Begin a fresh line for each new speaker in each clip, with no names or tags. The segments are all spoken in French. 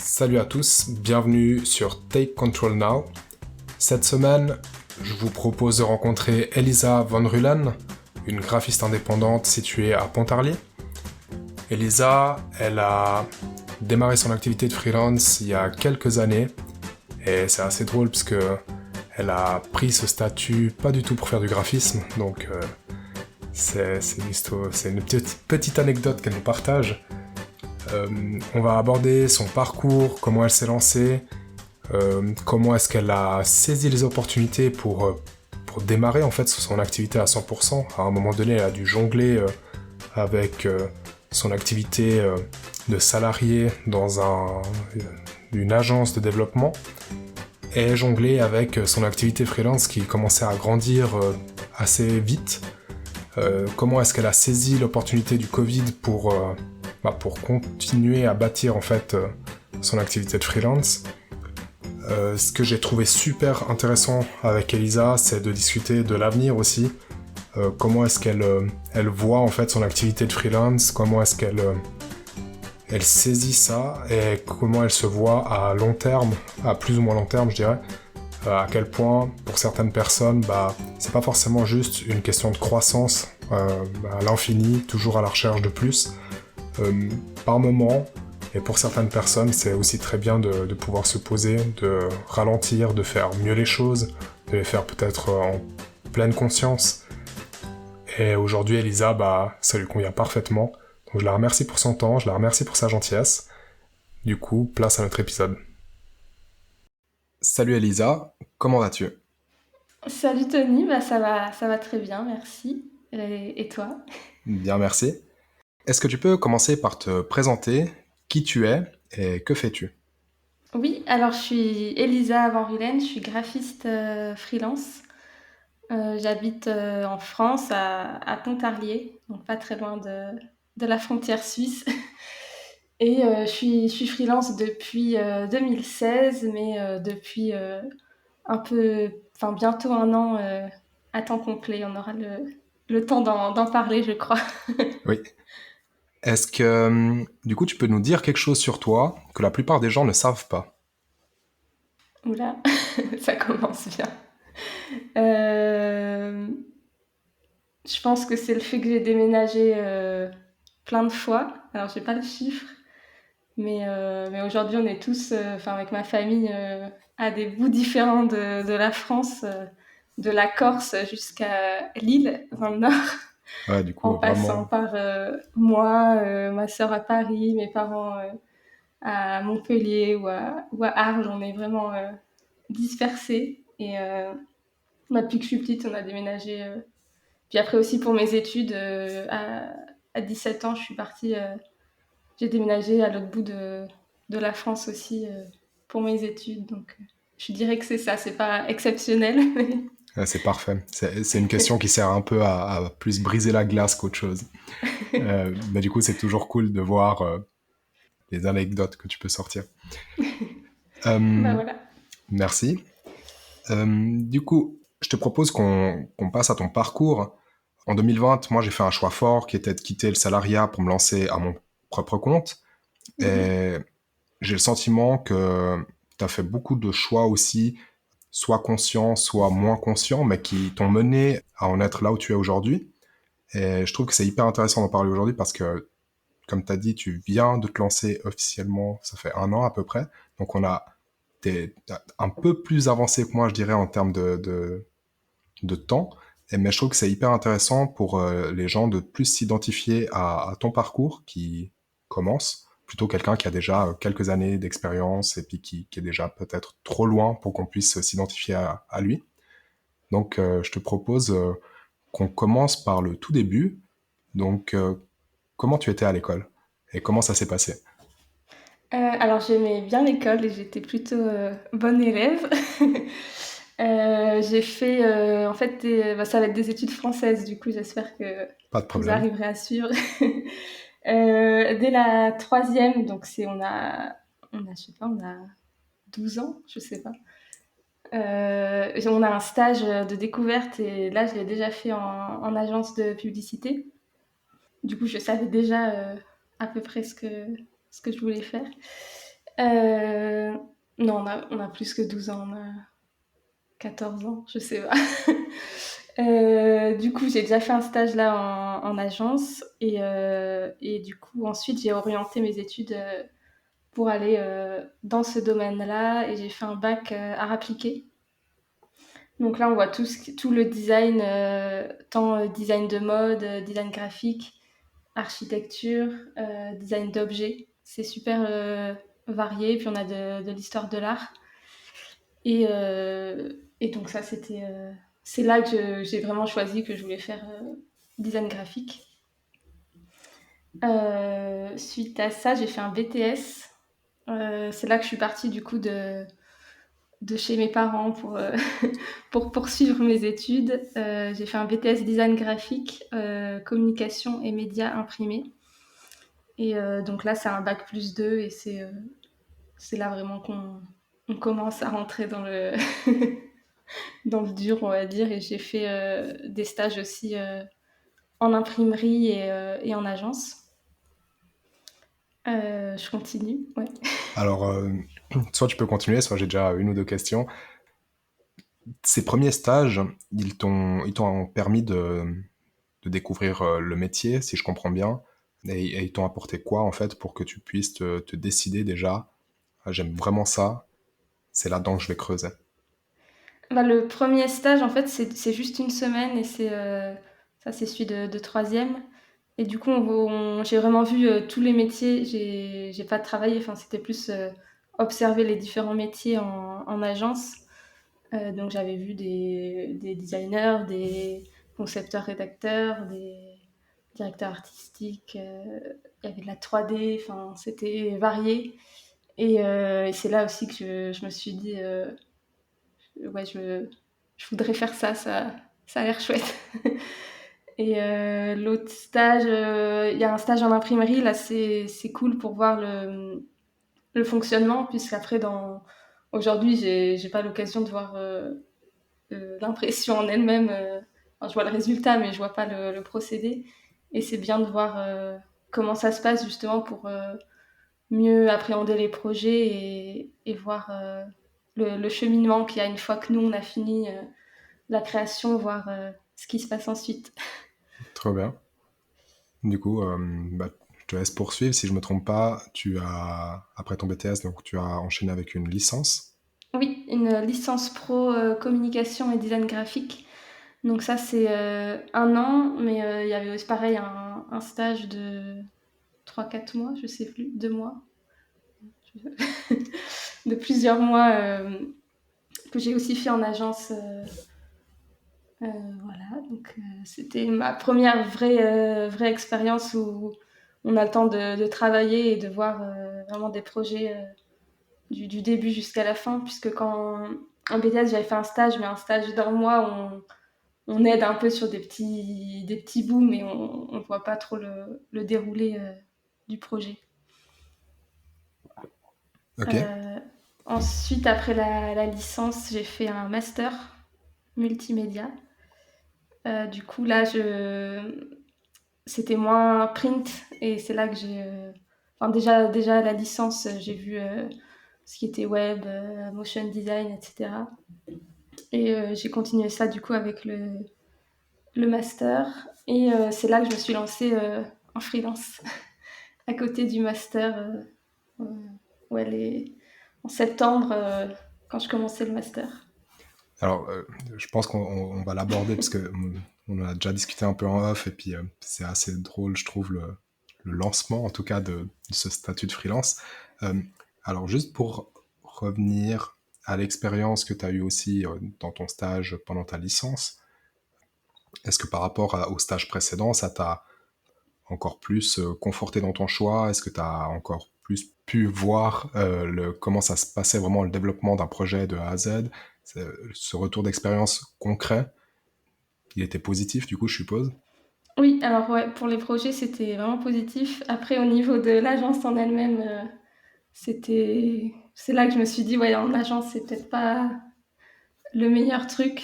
Salut à tous, bienvenue sur Take Control Now. Cette semaine, je vous propose de rencontrer Elisa Van Rulen, une graphiste indépendante située à Pontarlier. Elisa, elle a démarré son activité de freelance il y a quelques années et c'est assez drôle parce que elle a pris ce statut pas du tout pour faire du graphisme, donc c'est une petite anecdote qu'elle nous partage. On va aborder son parcours, comment elle s'est lancée, comment est-ce qu'elle a saisi les opportunités pour démarrer en fait son activité à 100%. À un moment donné, elle a dû jongler avec son activité de salarié dans une agence de développement et jongler avec son activité freelance qui commençait à grandir assez vite. Comment est-ce qu'elle a saisi l'opportunité du Covid pour continuer à bâtir en fait son activité de freelance. Ce que j'ai trouvé super intéressant avec Elisa, c'est de discuter de l'avenir aussi. Comment est-ce qu'elle elle voit en fait son activité de freelance, comment est-ce qu'elle elle saisit ça et comment elle se voit à long terme, à plus ou moins long terme je dirais. À quel point pour certaines personnes, c'est pas forcément juste une question de croissance à l'infini, toujours à la recherche de plus. Par moment, et pour certaines personnes, c'est aussi très bien de pouvoir se poser, de ralentir, de faire mieux les choses, de les faire peut-être en pleine conscience. Et aujourd'hui, Elisa, ça lui convient parfaitement. Donc je la remercie pour son temps, je la remercie pour sa gentillesse. Du coup, place à notre épisode. Salut Elisa, comment vas-tu ?
Salut Tony, ça va très bien, merci. Et toi?
Bien, merci. Est-ce que tu peux commencer par te présenter qui tu es et que fais-tu ?
Oui, alors je suis Elisa Van Rulen, je suis graphiste freelance. J'habite en France, à Pontarlier, donc pas très loin de la frontière suisse. Et je suis freelance depuis 2016, mais depuis enfin bientôt un an à temps complet. On aura le temps d'en parler, je crois.
Oui. Est-ce que, du coup, tu peux nous dire quelque chose sur toi que la plupart des gens ne savent pas ?
Oula, ça commence bien. Euh, je pense que c'est le fait que j'ai déménagé plein de fois. Alors, j'ai pas le chiffre, mais aujourd'hui, on est tous, enfin, avec ma famille, à des bouts différents de la France, de la Corse jusqu'à Lille, dans le nord,
Ouais, du
en
coup,
passant
vraiment.
par moi, ma sœur à Paris, mes parents à Montpellier ou à Arles. On est vraiment dispersés. Et depuis que je suis petite, on a déménagé. Puis après aussi pour mes études, à 17 ans, je suis partie, j'ai déménagé à l'autre bout de la France aussi pour mes études. Donc je dirais que c'est ça, c'est pas exceptionnel.
Ouais, c'est parfait. C'est une question qui sert un peu à plus briser la glace qu'autre chose. Mais du coup, c'est toujours cool de voir les anecdotes que tu peux sortir.
Bah
Euh,
voilà.
Merci. Du coup, je te propose qu'on passe à ton parcours. En 2020, moi, j'ai fait un choix fort qui était de quitter le salariat pour me lancer à mon propre compte.
Mhm.
Et j'ai le sentiment que tu as fait beaucoup de choix aussi, soit conscients, soit moins conscients, mais qui t'ont mené à en être là où tu es aujourd'hui. Et je trouve que c'est hyper intéressant d'en parler aujourd'hui parce que, comme tu as dit, tu viens de te lancer officiellement, ça fait un an à peu près. Donc t'es un peu plus avancé que moi, je dirais, en termes de temps. Mais je trouve que c'est hyper intéressant pour les gens de plus s'identifier à ton parcours qui commence, plutôt quelqu'un qui a déjà quelques années d'expérience et puis qui est déjà peut-être trop loin pour qu'on puisse s'identifier à lui. Donc je te propose qu'on commence par le tout début. Donc comment tu étais à l'école et comment ça s'est passé ?
Alors j'aimais bien l'école et j'étais plutôt bonne élève. J'ai fait en fait ça va être des études françaises, du coup j'espère que
Pas de
vous
problème.
arriverez à suivre. Dès la troisième, donc je sais pas, on a 12 ans, je sais pas. On a un stage de découverte et là je l'ai déjà fait en agence de publicité. Du coup je savais déjà à peu près ce que je voulais faire. Euh, non, on a plus que 12 ans, on a 14 ans, je sais pas. Du coup, j'ai déjà fait un stage là en agence et du coup, ensuite, j'ai orienté mes études pour aller dans ce domaine-là et j'ai fait un bac art appliqué. Donc là, on voit tout le design, tant design de mode, design graphique, architecture, design d'objets. C'est super varié. Puis on a de l'histoire de l'art. Et donc ça, c'est là que j'ai vraiment choisi que je voulais faire design graphique. Suite à ça, j'ai fait un BTS. C'est là que je suis partie du coup de chez mes parents pour poursuivre mes études. J'ai fait un BTS design graphique, communication et médias imprimés. Et donc là, c'est un bac plus 2 et c'est là vraiment qu'on commence à rentrer dans le dur, on va dire. Et j'ai fait des stages aussi en imprimerie et en agence. Je continue, ouais.
Alors, soit tu peux continuer, soit j'ai déjà une ou deux questions. Ces premiers stages, ils t'ont permis de découvrir le métier, si je comprends bien, et ils t'ont apporté quoi en fait pour que tu puisses te décider déjà, ah, j'aime vraiment ça, c'est là-dedans que je vais creuser.
Bah, le premier stage, en fait, c'est juste une semaine et ça, c'est celui de troisième. Et du coup, j'ai vraiment vu tous les métiers. J'ai pas travaillé, enfin, c'était plus observer les différents métiers en agence. Donc, j'avais vu des designers, des concepteurs-rédacteurs, des directeurs artistiques. Il y avait de la 3D, enfin, c'était varié. Et c'est là aussi que je me suis dit, ouais, je voudrais faire ça a l'air chouette. Et l'autre stage, il y a un stage en imprimerie, là c'est cool pour voir le fonctionnement, puisqu'après aujourd'hui j'ai pas l'occasion de voir l'impression en elle-même. Enfin, je vois le résultat, mais je vois pas le procédé. Et c'est bien de voir comment ça se passe justement pour mieux appréhender les projets et voir le cheminement qu'il y a une fois que nous on a fini la création, voir ce qui se passe ensuite.
Trop bien. Du coup, bah, je te laisse poursuivre. Si je me trompe pas, après ton BTS, donc tu as enchaîné avec une licence.
Oui, une licence pro communication et design graphique. Donc ça c'est 1 an, mais il y avait aussi pareil un stage de 3 4 mois, je sais plus, 2 mois, de plusieurs mois que j'ai aussi fait en agence. Voilà, donc c'était ma première vraie expérience où on a le temps de travailler et de voir vraiment des projets du début jusqu'à la fin, puisque quand en BTS j'avais fait un stage, mais un stage d'1 mois, on aide un peu sur des petits bouts, mais on ne voit pas trop le déroulé du projet.
Ok.
Euh, Ensuite, après la licence, j'ai fait un master multimédia. Du coup, là, c'était moins print et c'est là que j'ai. Enfin, déjà, la licence, j'ai vu ce qui était web, motion design, etc. Et j'ai continué ça du coup avec le master. Et c'est là que je me suis lancée en freelance à côté du master. Euh, ouais, en septembre, quand je commençais le master.
Alors, je pense qu'on va l'aborder parce que on en a déjà discuté un peu en off et puis c'est assez drôle, je trouve, le lancement en tout cas de ce statut de freelance. Euh, alors, juste pour revenir à l'expérience que tu as eue aussi dans ton stage pendant ta licence, est-ce que par rapport au stage précédent, ça t'a encore plus conforté dans ton choix? Est-ce que tu as encore plus pu voir comment ça se passait vraiment le développement d'un projet de A à Z? Ce retour d'expérience concret, il était positif du coup, je suppose.
Oui, alors ouais, pour les projets, c'était vraiment positif. Après, au niveau de l'agence en elle-même, c'est là que je me suis dit, ouais, en agence, c'est peut-être pas le meilleur truc.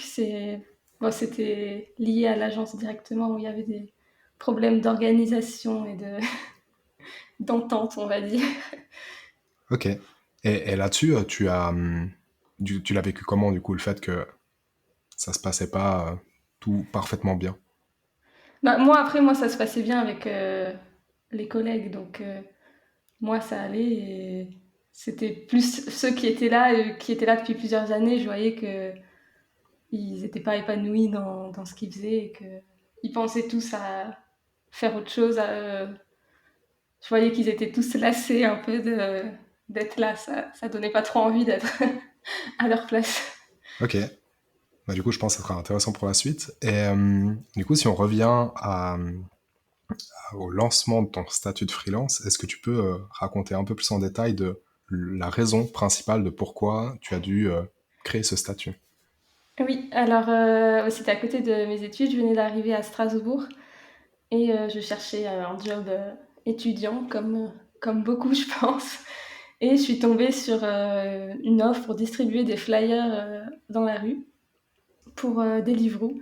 Bon, c'était lié à l'agence directement où il y avait des problèmes d'organisation et d'entente, on va dire.
Ok. Et là-dessus, tu l'as vécu comment, du coup, le fait que ça se passait pas tout parfaitement bien?
Bah, moi, après, moi, ça se passait bien avec les collègues, donc moi, ça allait. Et c'était plus ceux qui étaient là depuis plusieurs années. Je voyais que ils n'étaient pas épanouis dans ce qu'ils faisaient et qu'ils pensaient tous à faire autre chose. Je voyais qu'ils étaient tous lassés un peu d'être là. Ça donnait pas trop envie d'être à leur place.
Ok. Bah, du coup, je pense que ça sera intéressant pour la suite. Et du coup, si on revient au lancement de ton statut de freelance, est-ce que tu peux raconter un peu plus en détail de la raison principale de pourquoi tu as dû créer ce statut?
Oui, alors c'était à côté de mes études. Je venais d'arriver à Strasbourg et je cherchais un job étudiant, comme beaucoup, je pense. Et je suis tombée sur une offre pour distribuer des flyers dans la rue pour Deliveroo.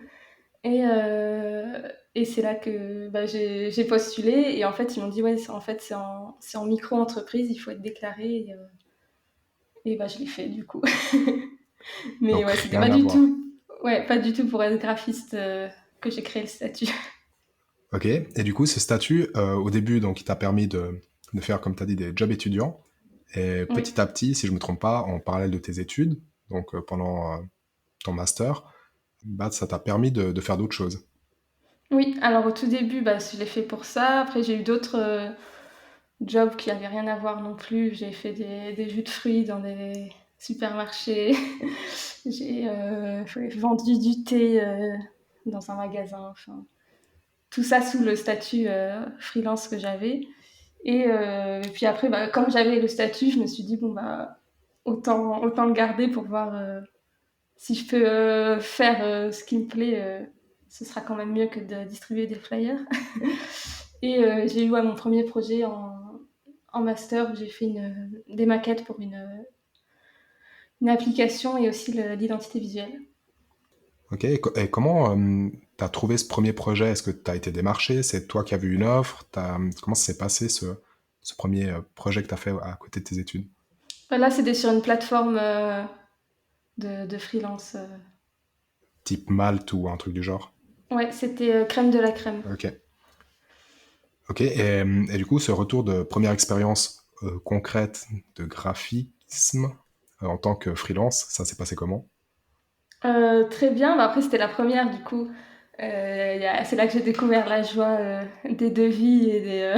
Et c'est là que bah, j'ai postulé. Et en fait, ils m'ont dit, ouais, en fait, c'est en micro-entreprise, il faut être déclaré. Et bah, je l'ai fait du coup. Mais
Donc,
ouais, c'était
rien
pas
à
du
voir.
tout, ouais, pas du tout pour être graphiste que j'ai créé le statut.
Ok. Et du coup, ce statut, au début, donc, il t'a permis de faire, comme tu as dit, des jobs étudiants. Et
Oui.
petit à petit, si je me trompe pas, en parallèle de tes études, donc pendant ton master, bah, ça t'a permis de faire d'autres choses.
Oui, alors au tout début, bah, je l'ai fait pour ça. Après, j'ai eu d'autres jobs qui avaient rien à voir non plus. J'ai fait des jus de fruits dans des supermarchés. J'ai vendu du thé dans un magasin. Enfin, tout ça sous le statut freelance que j'avais. Et puis après, bah, comme j'avais le statut, je me suis dit, bon, bah, autant le garder pour voir si je peux faire ce qui me plaît. Ce sera quand même mieux que de distribuer des flyers. Et j'ai eu ouais, mon premier projet en master où j'ai fait des maquettes pour une application et aussi l'identité visuelle.
Ok. Et comment t'as trouvé ce premier projet? Est-ce que t'as été démarché? C'est toi qui as vu une offre? Comment ça s'est passé ce premier projet que t'as fait à côté de tes études?
Là, c'était sur une plateforme de freelance.
Type Malte ou un truc du genre?
Ouais, c'était crème de la crème.
Ok. Ok. Et du coup, ce retour de première expérience concrète de graphisme en tant que freelance, ça s'est passé comment?
Très bien, bah, après c'était la première du coup. C'est là que j'ai découvert la joie des devis et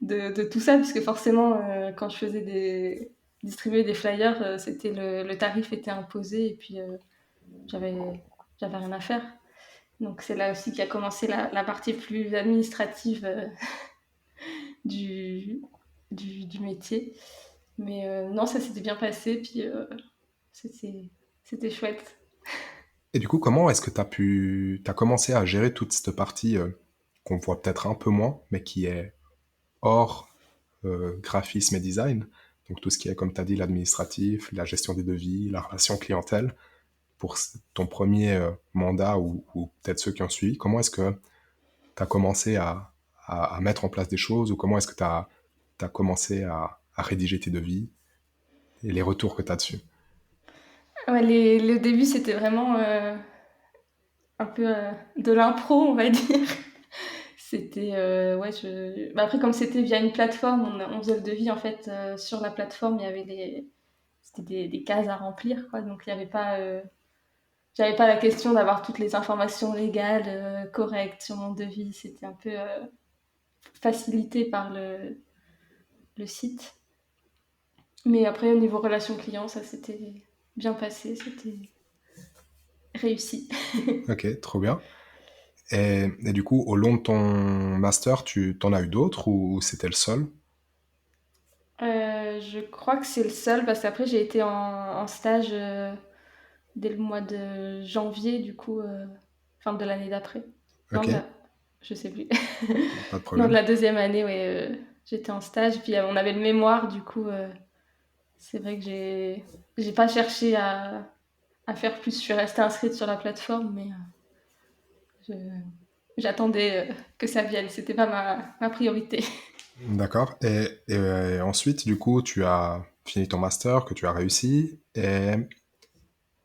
de tout ça, puisque forcément quand je faisais distribuer des flyers, c'était le tarif était imposé et puis j'avais j'avais rien à faire. Donc c'est là aussi qu'a commencé la partie plus administrative du, du métier. Mais non, ça s'était bien passé, puis c'était c'était chouette.
Et du coup, comment est-ce que t'as commencé à gérer toute cette partie qu'on voit peut-être un peu moins, mais qui est hors graphisme et design, donc tout ce qui est, comme tu as dit, l'administratif, la gestion des devis, la relation clientèle, pour ton premier mandat ou peut-être ceux qui ont suivi, comment est-ce que tu as commencé à mettre en place des choses ou comment est-ce que tu as commencé à rédiger tes devis et les retours que tu as dessus?
Ouais, le début, c'était vraiment un peu de l'impro, on va dire. C'était, ouais, bah après, comme c'était via une plateforme, on faisait le devis en fait sur la plateforme. Il y avait c'était des cases à remplir, quoi. Donc il y avait pas, j'avais pas la question d'avoir toutes les informations légales correctes sur mon devis. C'était un peu facilité par le site. Mais après, au niveau relation client, ça s'était bien passé, c'était réussi.
Ok, trop bien. Et du coup, au long de ton master, tu t'en as eu d'autres ou c'était le seul?
Je crois que c'est le seul parce qu'après j'ai été en stage dès le mois de janvier, du coup, enfin de l'année d'après. Non,
Ok,
je sais plus.
pas de
Non, de
problème.
la deuxième année, ouais, j'étais en stage. Puis on avait le mémoire, du coup, c'est vrai que j'ai pas cherché à faire plus. Je suis restée inscrite sur la plateforme, mais je- j'attendais que ça vienne. C'était pas ma priorité.
D'accord. Et ensuite, du coup, fini ton master, que tu as réussi, et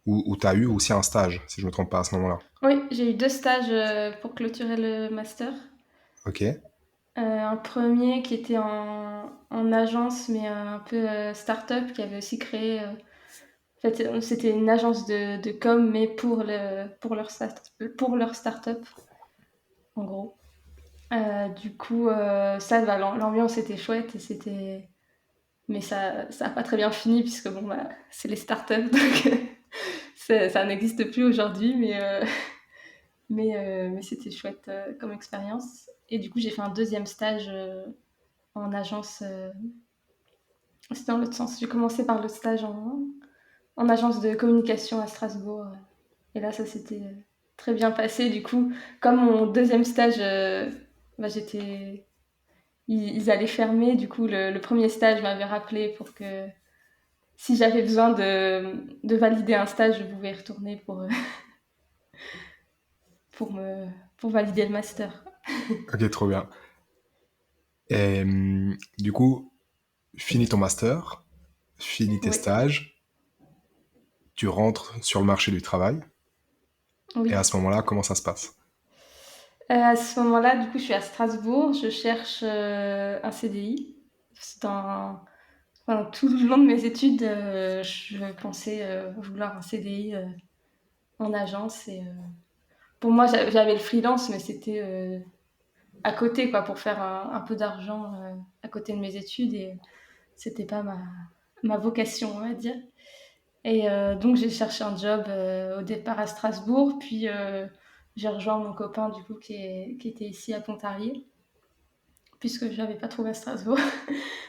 où tu as eu aussi un stage, si je me trompe pas à ce moment-là.
Oui, j'ai eu 2 stages, pour clôturer le master.
Ok,
Un premier qui était en agence, mais un peu, start-up, qui avait aussi créé, en fait, c'était une agence de com, mais pour leur start-up, en gros. Du coup, ça va, l'ambiance était chouette et c'était mais ça a pas très bien fini puisque bon, bah, c'est les startups donc ça n'existe plus aujourd'hui, mais c'était chouette, comme expérience. Et du coup, j'ai fait un deuxième stage, en agence, c'était dans l'autre sens. J'ai commencé par le stage en agence de communication à Strasbourg, et là, ça s'était, très bien passé. Du coup, comme mon deuxième stage, bah, ils allaient fermer. Du coup, le premier stage m'avait rappelé pour que si j'avais besoin de valider un stage, je pouvais y retourner pour, me, pour valider le master.
ok, trop bien. Et du coup, fini ton master, fini tes
Oui,
stages, tu rentres sur le marché du travail, et à
oui.
ce moment-là, comment ça se passe?
À ce moment-là, du coup, je suis à Strasbourg. Je cherche, un CDI. Pendant tout le long de mes études, je pensais, vouloir un CDI, en agence. Et pour moi, j'avais le freelance, mais c'était, à côté, quoi, pour faire un peu d'argent, à côté de mes études. Et c'était pas ma vocation, on va dire. Et donc j'ai cherché un job, au départ à Strasbourg, puis j'ai rejoint mon copain du coup qui était ici à Pontarlier, puisque je n'avais pas trouvé à Strasbourg.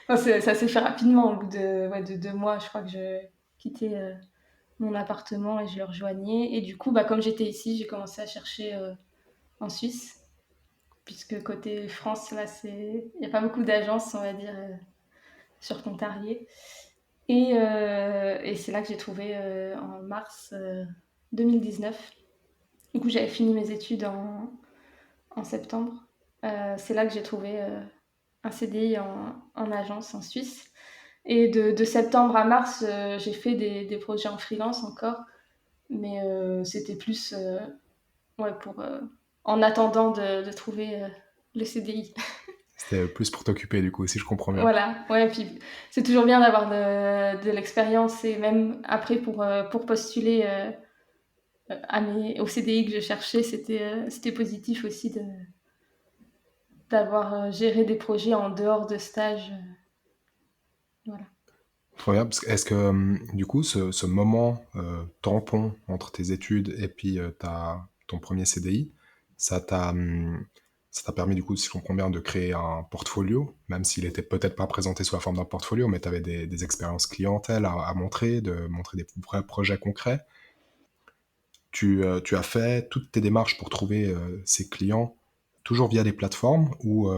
Enfin, ça s'est fait rapidement, au bout de 2 mois, je crois que je quittais, mon appartement et je le rejoignais. Et du coup, bah, comme j'étais ici, j'ai commencé à chercher, en Suisse, puisque côté France, là, il n'y a pas beaucoup d'agences, on va dire, sur Pontarlier. Et c'est là que j'ai trouvé, en mars 2019. Du coup, j'avais fini mes études en septembre. C'est là que j'ai trouvé, un CDI en agence en Suisse. Et de septembre à mars, j'ai fait des projets en freelance encore, mais c'était plus, ouais, en attendant de trouver, le CDI.
C'était plus pour t'occuper, du coup, si je comprends bien.
Voilà, ouais, puis c'est toujours bien d'avoir de l'expérience, et même après pour postuler, au CDI que je cherchais, c'était positif aussi d'avoir, géré des projets en dehors de stage. Voilà.
Trop bien, parce que est-ce que du coup, ce moment tampon entre tes études et puis ton premier CDI, ça t'a ça t'a permis du coup, si je comprends bien, de créer un portfolio, même s'il était peut-être pas présenté sous la forme d'un portfolio, mais tu avais des expériences clientèle à montrer, de montrer des vrais projets concrets. Tu as fait toutes tes démarches pour trouver ces clients, toujours via des plateformes ou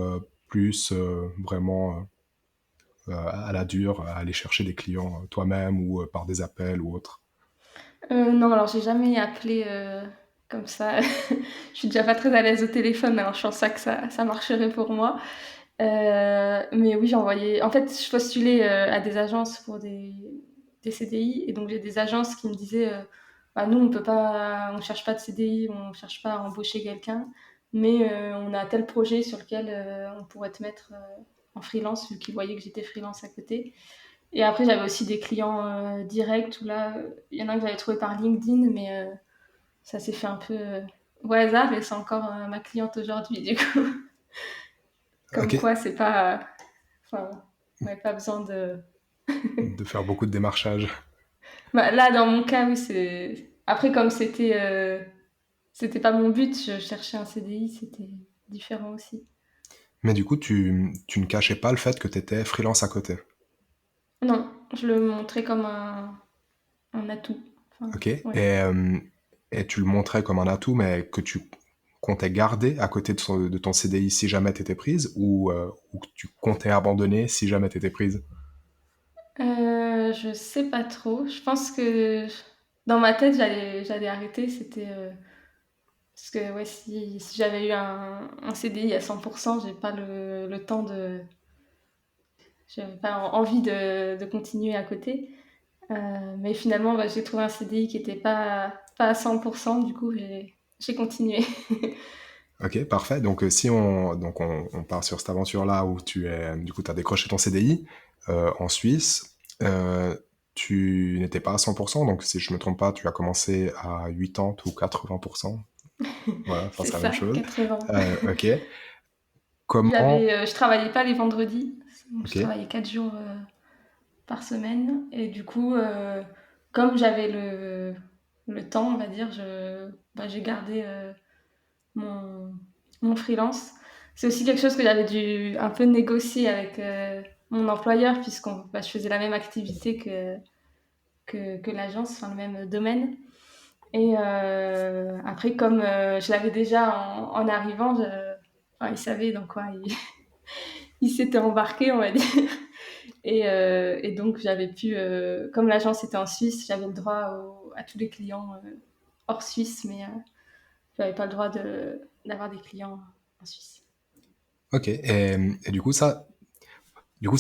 plus vraiment à la dure, à aller chercher des clients toi-même ou par des appels ou autre.
Non, alors j'ai jamais appelé, comme ça. Je suis déjà pas très à l'aise au téléphone, alors je pense pas que ça marcherait pour moi. Mais oui, j'ai envoyé. En fait, je postulais, à des agences pour des CDI, et donc j'ai des agences qui me disaient, bah, nous on cherche pas de CDI, on cherche pas à embaucher quelqu'un, mais on a tel projet sur lequel, on pourrait te mettre, en freelance, vu qu'ils voyaient que j'étais freelance à côté. Et après, j'avais aussi des clients, directs, où là, il y en a un que j'avais trouvé par LinkedIn, mais ça s'est fait un peu, au hasard, et c'est encore, ma cliente aujourd'hui, du coup.
Ok,
Comme quoi, c'est pas. Enfin, on n'avait pas besoin de.
de faire beaucoup de démarchage.
Bah, là, dans mon cas, oui, c'est. Après, comme c'était pas mon but, je cherchais un CDI, c'était différent aussi.
Mais du coup, tu ne cachais pas le fait que tu étais freelance à côté.
Non, je le montrais comme un atout. Enfin,
Ok.
ouais.
Et tu le montrais comme un atout, mais que tu comptais garder à côté de ton CDI si jamais tu étais prise ou que tu comptais abandonner si jamais tu étais prise.
Je sais pas trop. Je pense que dans ma tête, j'allais arrêter. C'était. Parce que ouais, si j'avais eu un CDI à 100%, j'ai pas le temps j'avais pas envie de continuer à côté. Mais finalement, bah, j'ai trouvé un CDI qui était pas à 100%, du coup, j'ai continué.
Ok, parfait. Donc, si on part sur cette aventure-là où du coup, tu as décroché ton CDI en Suisse, tu n'étais pas à 100%, donc si je me trompe pas, tu as commencé à 80 ou 80%. Voilà, enfin,
C'est
c'est la même
ça,
chose.
80.
Ok. Comment?
Je travaillais pas les vendredis, je
Ok.
travaillais 4 jours par semaine. Et du coup, comme j'avais le temps, on va dire, j'ai gardé mon, mon freelance. C'est aussi quelque chose que j'avais dû un peu négocier avec mon employeur, je faisais la même activité que l'agence, enfin le même domaine. Et après, comme je l'avais déjà en arrivant, enfin, il savait dans quoi il s'était embarqué, on va dire. Et donc, j'avais pu, comme l'agence était en Suisse, j'avais le droit à tous les clients hors Suisse, mais je n'avais pas le droit d'avoir des clients en Suisse.
Ok. Et du coup, c'est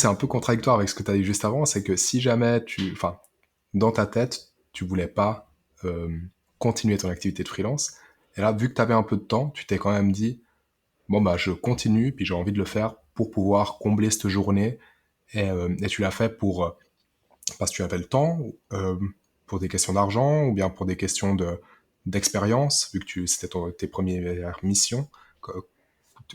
un peu contradictoire avec ce que tu as dit juste avant, c'est que si jamais enfin, dans ta tête, tu voulais pas euh, continuer ton activité de freelance, et là, vu que tu avais un peu de temps, tu t'es quand même dit, bon, bah, je continue, puis j'ai envie de le faire pour pouvoir combler cette journée, et tu l'as fait parce que tu avais le temps, pour des questions d'argent, ou bien pour des questions d'expérience, vu que c'était tes premières missions.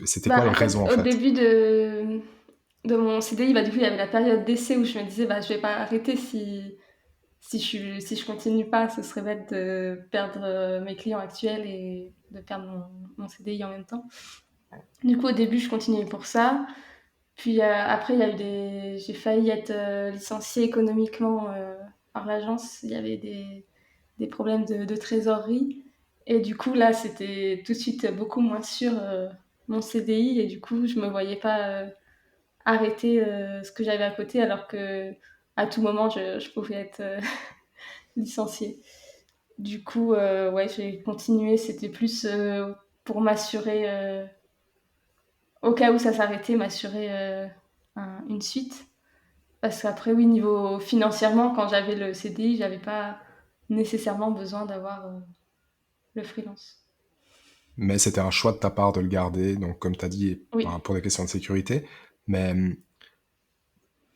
C'était quoi
Bah,
les
en fait,
raisons, en
au
fait?
début de mon CDI, bah, du coup, il y avait la période d'essai où je me disais, bah, je vais pas arrêter si je continue pas, ce serait bête de perdre mes clients actuels et de perdre mon CDI en même temps. Du coup, au début, je continuais pour ça. Puis après, j'ai failli être licenciée économiquement par l'agence. Il y avait des problèmes de trésorerie. Et du coup, là, c'était tout de suite beaucoup moins sûr mon CDI. Et du coup, je me voyais pas arrêter ce que j'avais à côté alors que à tout moment, je pouvais être licenciée. Du coup, ouais, j'ai continué. C'était plus pour m'assurer, au cas où ça s'arrêtait, m'assurer une suite. Parce qu'après, oui, niveau financièrement, quand j'avais le CDI, j'avais pas nécessairement besoin d'avoir le freelance.
Mais c'était un choix de ta part de le garder, donc comme tu as dit,
Oui,
ben, pour des questions de sécurité. Mais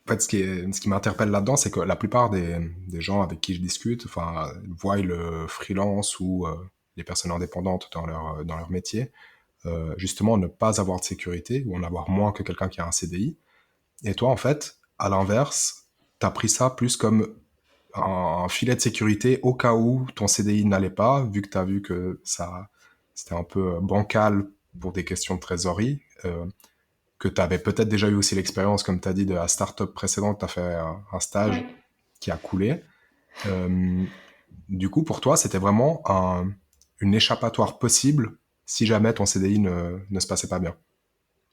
en fait, ce qui m'interpelle là-dedans, c'est que la plupart des gens avec qui je discute, enfin, voient le freelance ou les personnes indépendantes dans leur métier, justement ne pas avoir de sécurité ou en avoir moins que quelqu'un qui a un CDI. Et toi, en fait, à l'inverse, t'as pris ça plus comme un filet de sécurité au cas où ton CDI n'allait pas, vu que t'as vu que c'était un peu bancal pour des questions de trésorerie, que t'avais peut-être déjà eu aussi l'expérience, comme t'as dit, de la start-up précédente, t'as fait un stage
ouais.
qui a coulé. Euh, du coup, pour toi, c'était vraiment une échappatoire possible si jamais ton CDI ne se passait pas bien.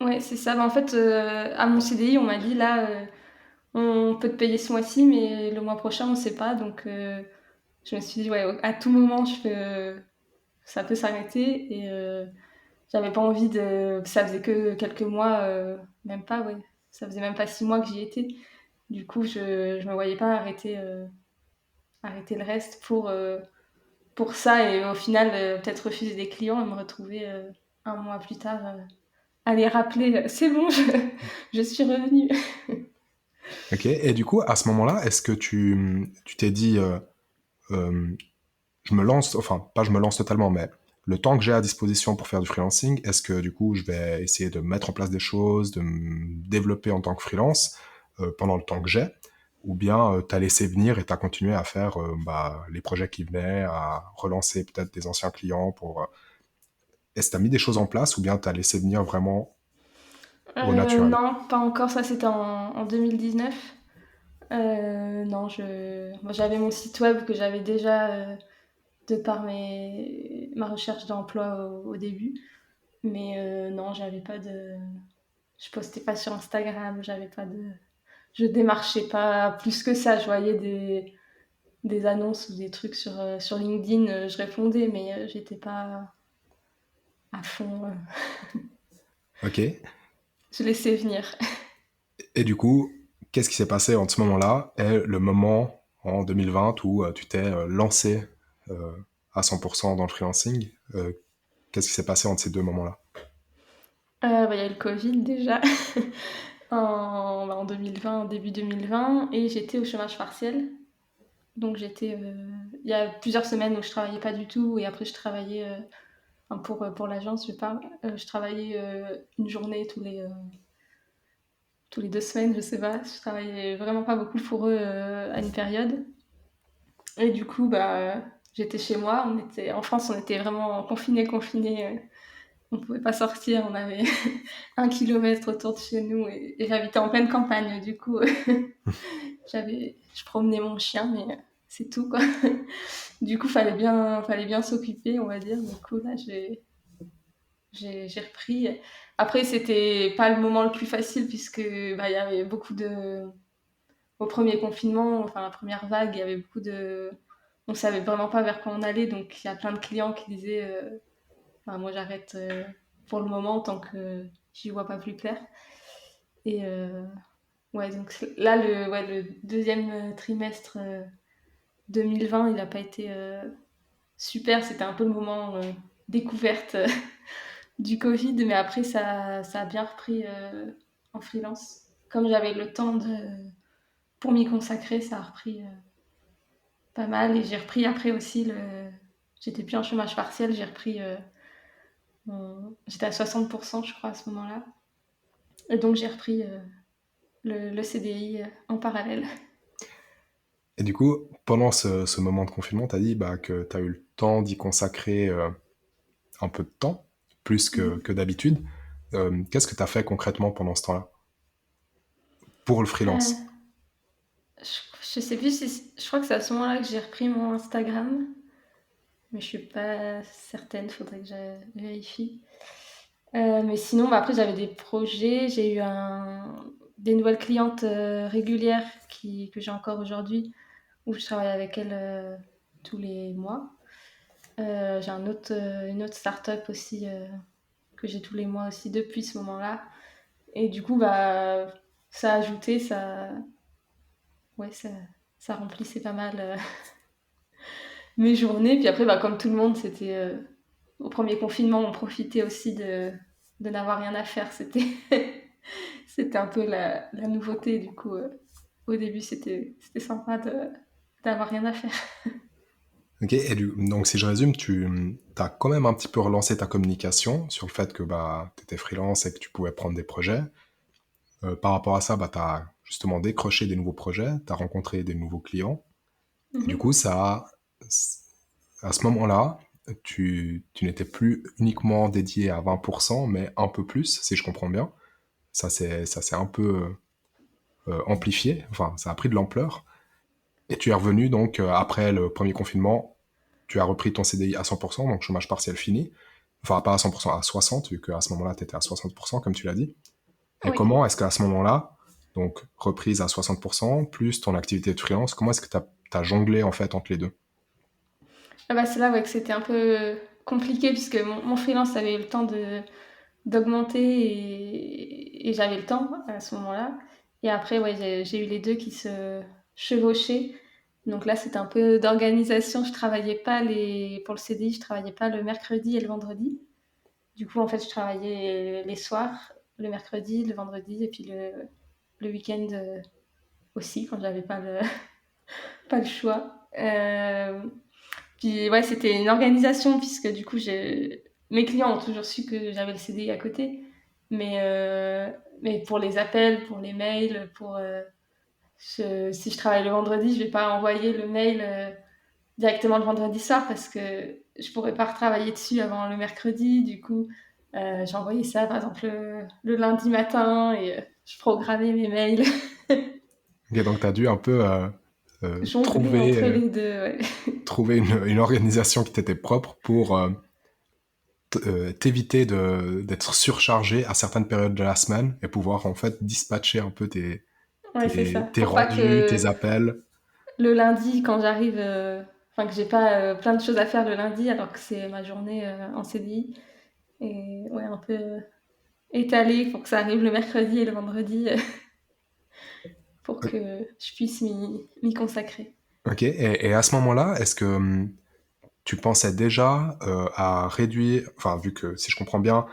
Ouais, c'est ça. Bah, en fait, à mon CDI, on m'a dit là, on peut te payer ce mois-ci, mais le mois prochain, on sait pas. Donc, je me suis dit, ouais, à tout moment, ça peut s'arrêter. Et j'avais pas envie de. Ça faisait que quelques mois, même pas, ouais. Ça faisait même pas 6 mois que j'y étais. Du coup, je me voyais pas arrêter le reste pour ça et au final peut-être refuser des clients et me retrouver un mois plus tard à les rappeler c'est bon, je suis revenue.
Ok. Et du coup, à ce moment-là, est-ce que tu t'es dit, euh, je me lance, enfin, pas je me lance totalement, mais le temps que j'ai à disposition pour faire du freelancing, est-ce que du coup, je vais essayer de mettre en place des choses, de me développer en tant que freelance pendant le temps que j'ai, ou bien t'as laissé venir et t'as continué à faire bah, les projets qui venaient, à relancer peut-être des anciens clients pour. Est-ce que t'as mis des choses en place, ou bien t'as laissé venir vraiment au naturel?
Non, pas encore, ça c'était en 2019. Non, moi, j'avais mon site web que j'avais déjà de par ma recherche d'emploi au début, mais non, j'avais pas je postais pas sur Instagram, je démarchais pas plus que ça, je voyais des annonces ou des trucs sur LinkedIn, je répondais, mais j'étais pas à fond.
Ok.
Je laissais venir.
Et du coup, qu'est-ce qui s'est passé entre ce moment-là et le moment en 2020 où tu t'es lancé euh, à 100% dans le freelancing? Qu'est-ce qui s'est passé entre ces deux moments-là?
Il y a eu le Covid déjà en 2020, début 2020, et j'étais au chômage partiel. Donc il y a plusieurs semaines où je travaillais pas du tout, et après je travaillais enfin, pour l'agence, je parle. Je travaillais une journée tous les 2 semaines, je sais pas. Je travaillais vraiment pas beaucoup pour eux à une période. Et du coup, j'étais chez moi. En France, on était vraiment confinés. On pouvait pas sortir. On avait 1 kilomètre autour de chez nous, et j'habitais en pleine campagne. Du coup, je promenais mon chien, mais c'est tout, quoi. Du coup, fallait bien s'occuper, on va dire. Du coup, là, j'ai repris. Après, c'était pas le moment le plus facile puisque il y avait beaucoup de. Au premier confinement, enfin la première vague, il y avait beaucoup de. On savait vraiment pas vers quoi on allait, donc il y a plein de clients qui disaient enfin, moi j'arrête pour le moment tant que j'y vois pas plus clair. Et ouais, donc là, le deuxième trimestre 2020, il a pas été super. C'était un peu le moment découverte du Covid, mais après, ça a bien repris en freelance. Comme j'avais le temps pour m'y consacrer, ça a repris pas mal. Et j'ai repris après aussi J'étais plus en chômage partiel, j'ai repris. J'étais à 60%, je crois, à ce moment-là. Et donc, j'ai repris le CDI en parallèle.
Et du coup, pendant ce moment de confinement, tu as dit que tu as eu le temps d'y consacrer un peu de temps, plus que d'habitude. Qu'est-ce que tu as fait concrètement pendant ce temps-là pour le
Euh,
freelance?
je sais plus si. Je crois que c'est à ce moment-là que j'ai repris mon Instagram, mais je suis pas certaine, faudrait que je vérifie. Mais sinon, après, j'avais des projets. J'ai eu des nouvelles clientes régulières que j'ai encore aujourd'hui, où je travaille avec elles tous les mois. J'ai une autre start-up aussi que j'ai tous les mois aussi depuis ce moment-là. Et du coup, ça a ajouté, ouais, ça remplissait pas mal mes journées. Puis après, comme tout le monde, c'était au premier confinement, on profitait aussi de n'avoir rien à faire. C'était un peu la nouveauté. Du coup, au début, c'était sympa d'avoir rien à faire.
Ok, et donc si je résume, tu as quand même un petit peu relancé ta communication sur le fait que tu étais freelance et que tu pouvais prendre des projets. Par rapport à ça, tu as justement décroché des nouveaux projets, tu as rencontré des nouveaux clients. Et du
Mhm.
coup, à ce moment-là, tu n'étais plus uniquement dédié à 20%, mais un peu plus, si je comprends bien. Ça s'est un peu amplifié, enfin, ça a pris de l'ampleur. Et tu es revenu, donc, après le premier confinement, tu as repris ton CDI à 100%, donc chômage partiel fini. Enfin, pas à 100%, à 60%, vu qu'à ce moment-là, tu étais à 60%, comme tu l'as dit. Et
Oui.
comment est-ce qu'à ce moment-là, donc reprise à 60%, plus ton activité de freelance, comment est-ce que tu as jonglé en fait entre les deux?
C'est là, ouais, que c'était un peu compliqué puisque mon freelance avait eu le temps d'augmenter, et j'avais le temps à ce moment-là. Et après, ouais, j'ai eu les deux qui se chevauchaient. Donc là, c'était un peu d'organisation. Je travaillais pas pour le CDI, je travaillais pas le mercredi et le vendredi. Du coup, en fait, je travaillais les soirs, le mercredi, le vendredi, et puis le week-end aussi, quand j'avais pas le choix. Puis ouais, c'était une organisation puisque du coup, mes clients ont toujours su que j'avais le CDI à côté. Mais, euh, mais pour les appels, pour les mails, si je travaille le vendredi, je vais pas envoyer le mail directement le vendredi soir parce que je pourrais pas retravailler dessus avant le mercredi. Du coup, j'ai envoyé ça par exemple le lundi matin, et je programmais mes mails.
Ok, donc tu as dû un peu
Jongler entre les deux, ouais.
trouver une organisation qui t'était propre pour t'éviter d'être surchargé à certaines périodes de la semaine et pouvoir en fait dispatcher un peu
Ouais, c'est ça.
tes
Pour pas
rendus,
que
tes appels.
le lundi, quand j'arrive, enfin que j'ai pas plein de choses à faire le lundi alors que c'est ma journée en CDI. Et ouais, un peu étalé pour que ça arrive le mercredi et le vendredi que je puisse m'y consacrer.
Ok, et à ce moment-là, est-ce que tu pensais déjà à réduire, enfin vu que si je comprends bien,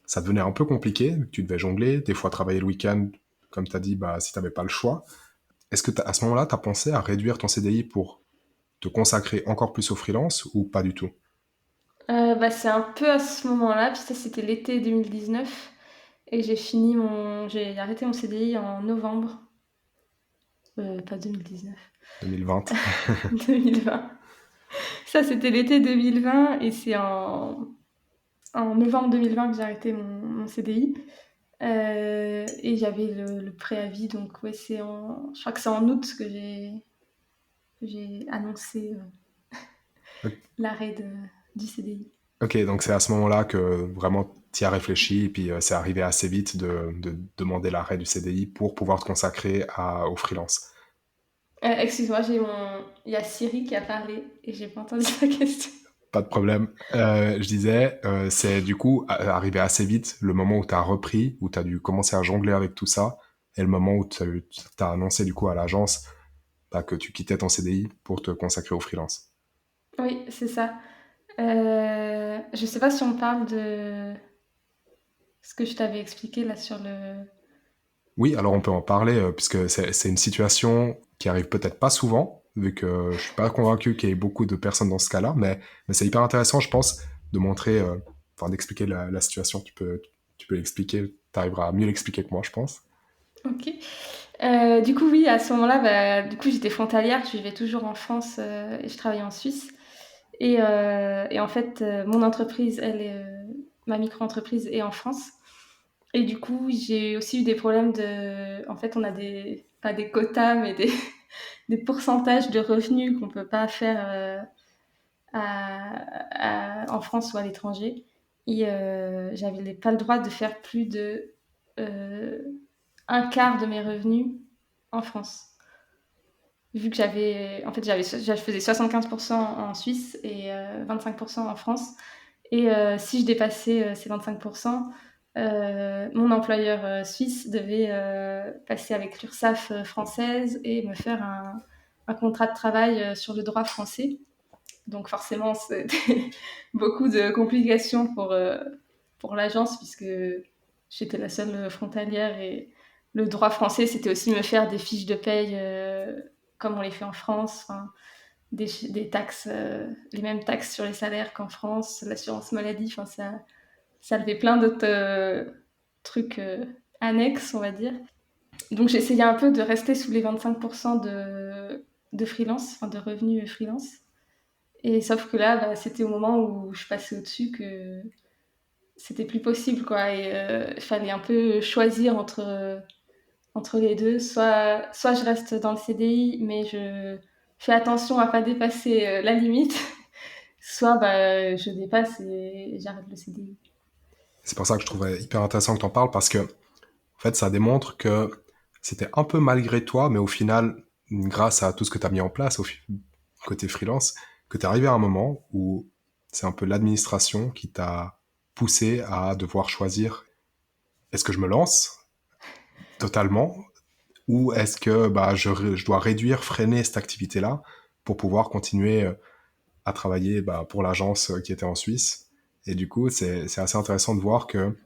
ça devenait un peu compliqué, vu que tu devais jongler, des fois travailler le week-end, comme tu as dit, bah, si tu n'avais pas le choix, est-ce que à ce moment-là, tu as pensé à réduire ton CDI pour te consacrer encore plus au freelance ou pas du tout?
C'est un peu à ce moment-là, puis ça c'était l'été 2019 et j'ai arrêté mon CDI en novembre, pas 2019,
2020.
2020. Ça c'était l'été 2020 et c'est en novembre 2020 que j'ai arrêté mon CDI. Et j'avais le préavis, donc ouais, je crois que c'est en août que j'ai annoncé l'arrêt du CDI.
Ok, donc c'est à ce moment-là que vraiment tu y as réfléchi et puis c'est arrivé assez vite de demander l'arrêt du CDI pour pouvoir te consacrer au freelance.
Excuse-moi, il y a Siri qui a parlé et j'ai pas entendu sa question.
Pas de problème. Je disais, c'est du coup arrivé assez vite le moment où tu as repris, où tu as dû commencer à jongler avec tout ça, et le moment où tu as annoncé du coup à l'agence bah, que tu quittais ton CDI pour te consacrer au freelance.
Oui, c'est ça. Je sais pas si on parle de ce que je t'avais expliqué là sur le.
Oui, alors on peut en parler, puisque c'est une situation qui arrive peut-être pas souvent, vu que je suis pas convaincu qu'il y ait beaucoup de personnes dans ce cas-là, mais c'est hyper intéressant, je pense, de montrer, enfin d'expliquer la situation. Tu peux l'expliquer, tu arriveras à mieux l'expliquer que moi, je pense.
Ok. Du coup, oui, à ce moment-là, du coup, j'étais frontalière, je vivais toujours en France et je travaillais en Suisse. Et en fait, ma micro-entreprise est en France. Et du coup, j'ai aussi eu des problèmes de. En fait, on a pas des quotas, mais des pourcentages de revenus qu'on peut pas faire en France ou à l'étranger. Et j'avais pas le droit de faire plus de euh, un quart de mes revenus en France. Vu que je faisais 75% en Suisse et 25% en France. Et si je dépassais ces 25%, mon employeur suisse devait passer avec l'URSSAF française et me faire un contrat de travail sur le droit français. Donc forcément, c'était beaucoup de complications pour l'agence puisque j'étais la seule frontalière et le droit français, c'était aussi me faire des fiches de paye comme on les fait en France, enfin, des taxes, les mêmes taxes sur les salaires qu'en France, l'assurance maladie, enfin ça levait plein d'autres trucs annexes, on va dire. Donc j'essayais un peu de rester sous les 25% de freelance, enfin de revenus freelance. Et sauf que là, c'était au moment où je passais au-dessus que c'était plus possible, quoi. Et il fallait un peu choisir entre les deux. Soit je reste dans le CDI, mais je fais attention à pas dépasser la limite. Soit je dépasse et j'arrête le CDI.
C'est pour ça que je trouvais hyper intéressant que tu en parles, parce que en fait, ça démontre que c'était un peu malgré toi, mais au final, grâce à tout ce que tu as mis en place côté freelance, que tu es arrivé à un moment où c'est un peu l'administration qui t'a poussé à devoir choisir, est-ce que je me lance totalement ou est-ce que bah, je dois réduire, freiner cette activité-là pour pouvoir continuer à travailler bah, pour l'agence qui était en Suisse. Et du coup, c'est assez intéressant de voir que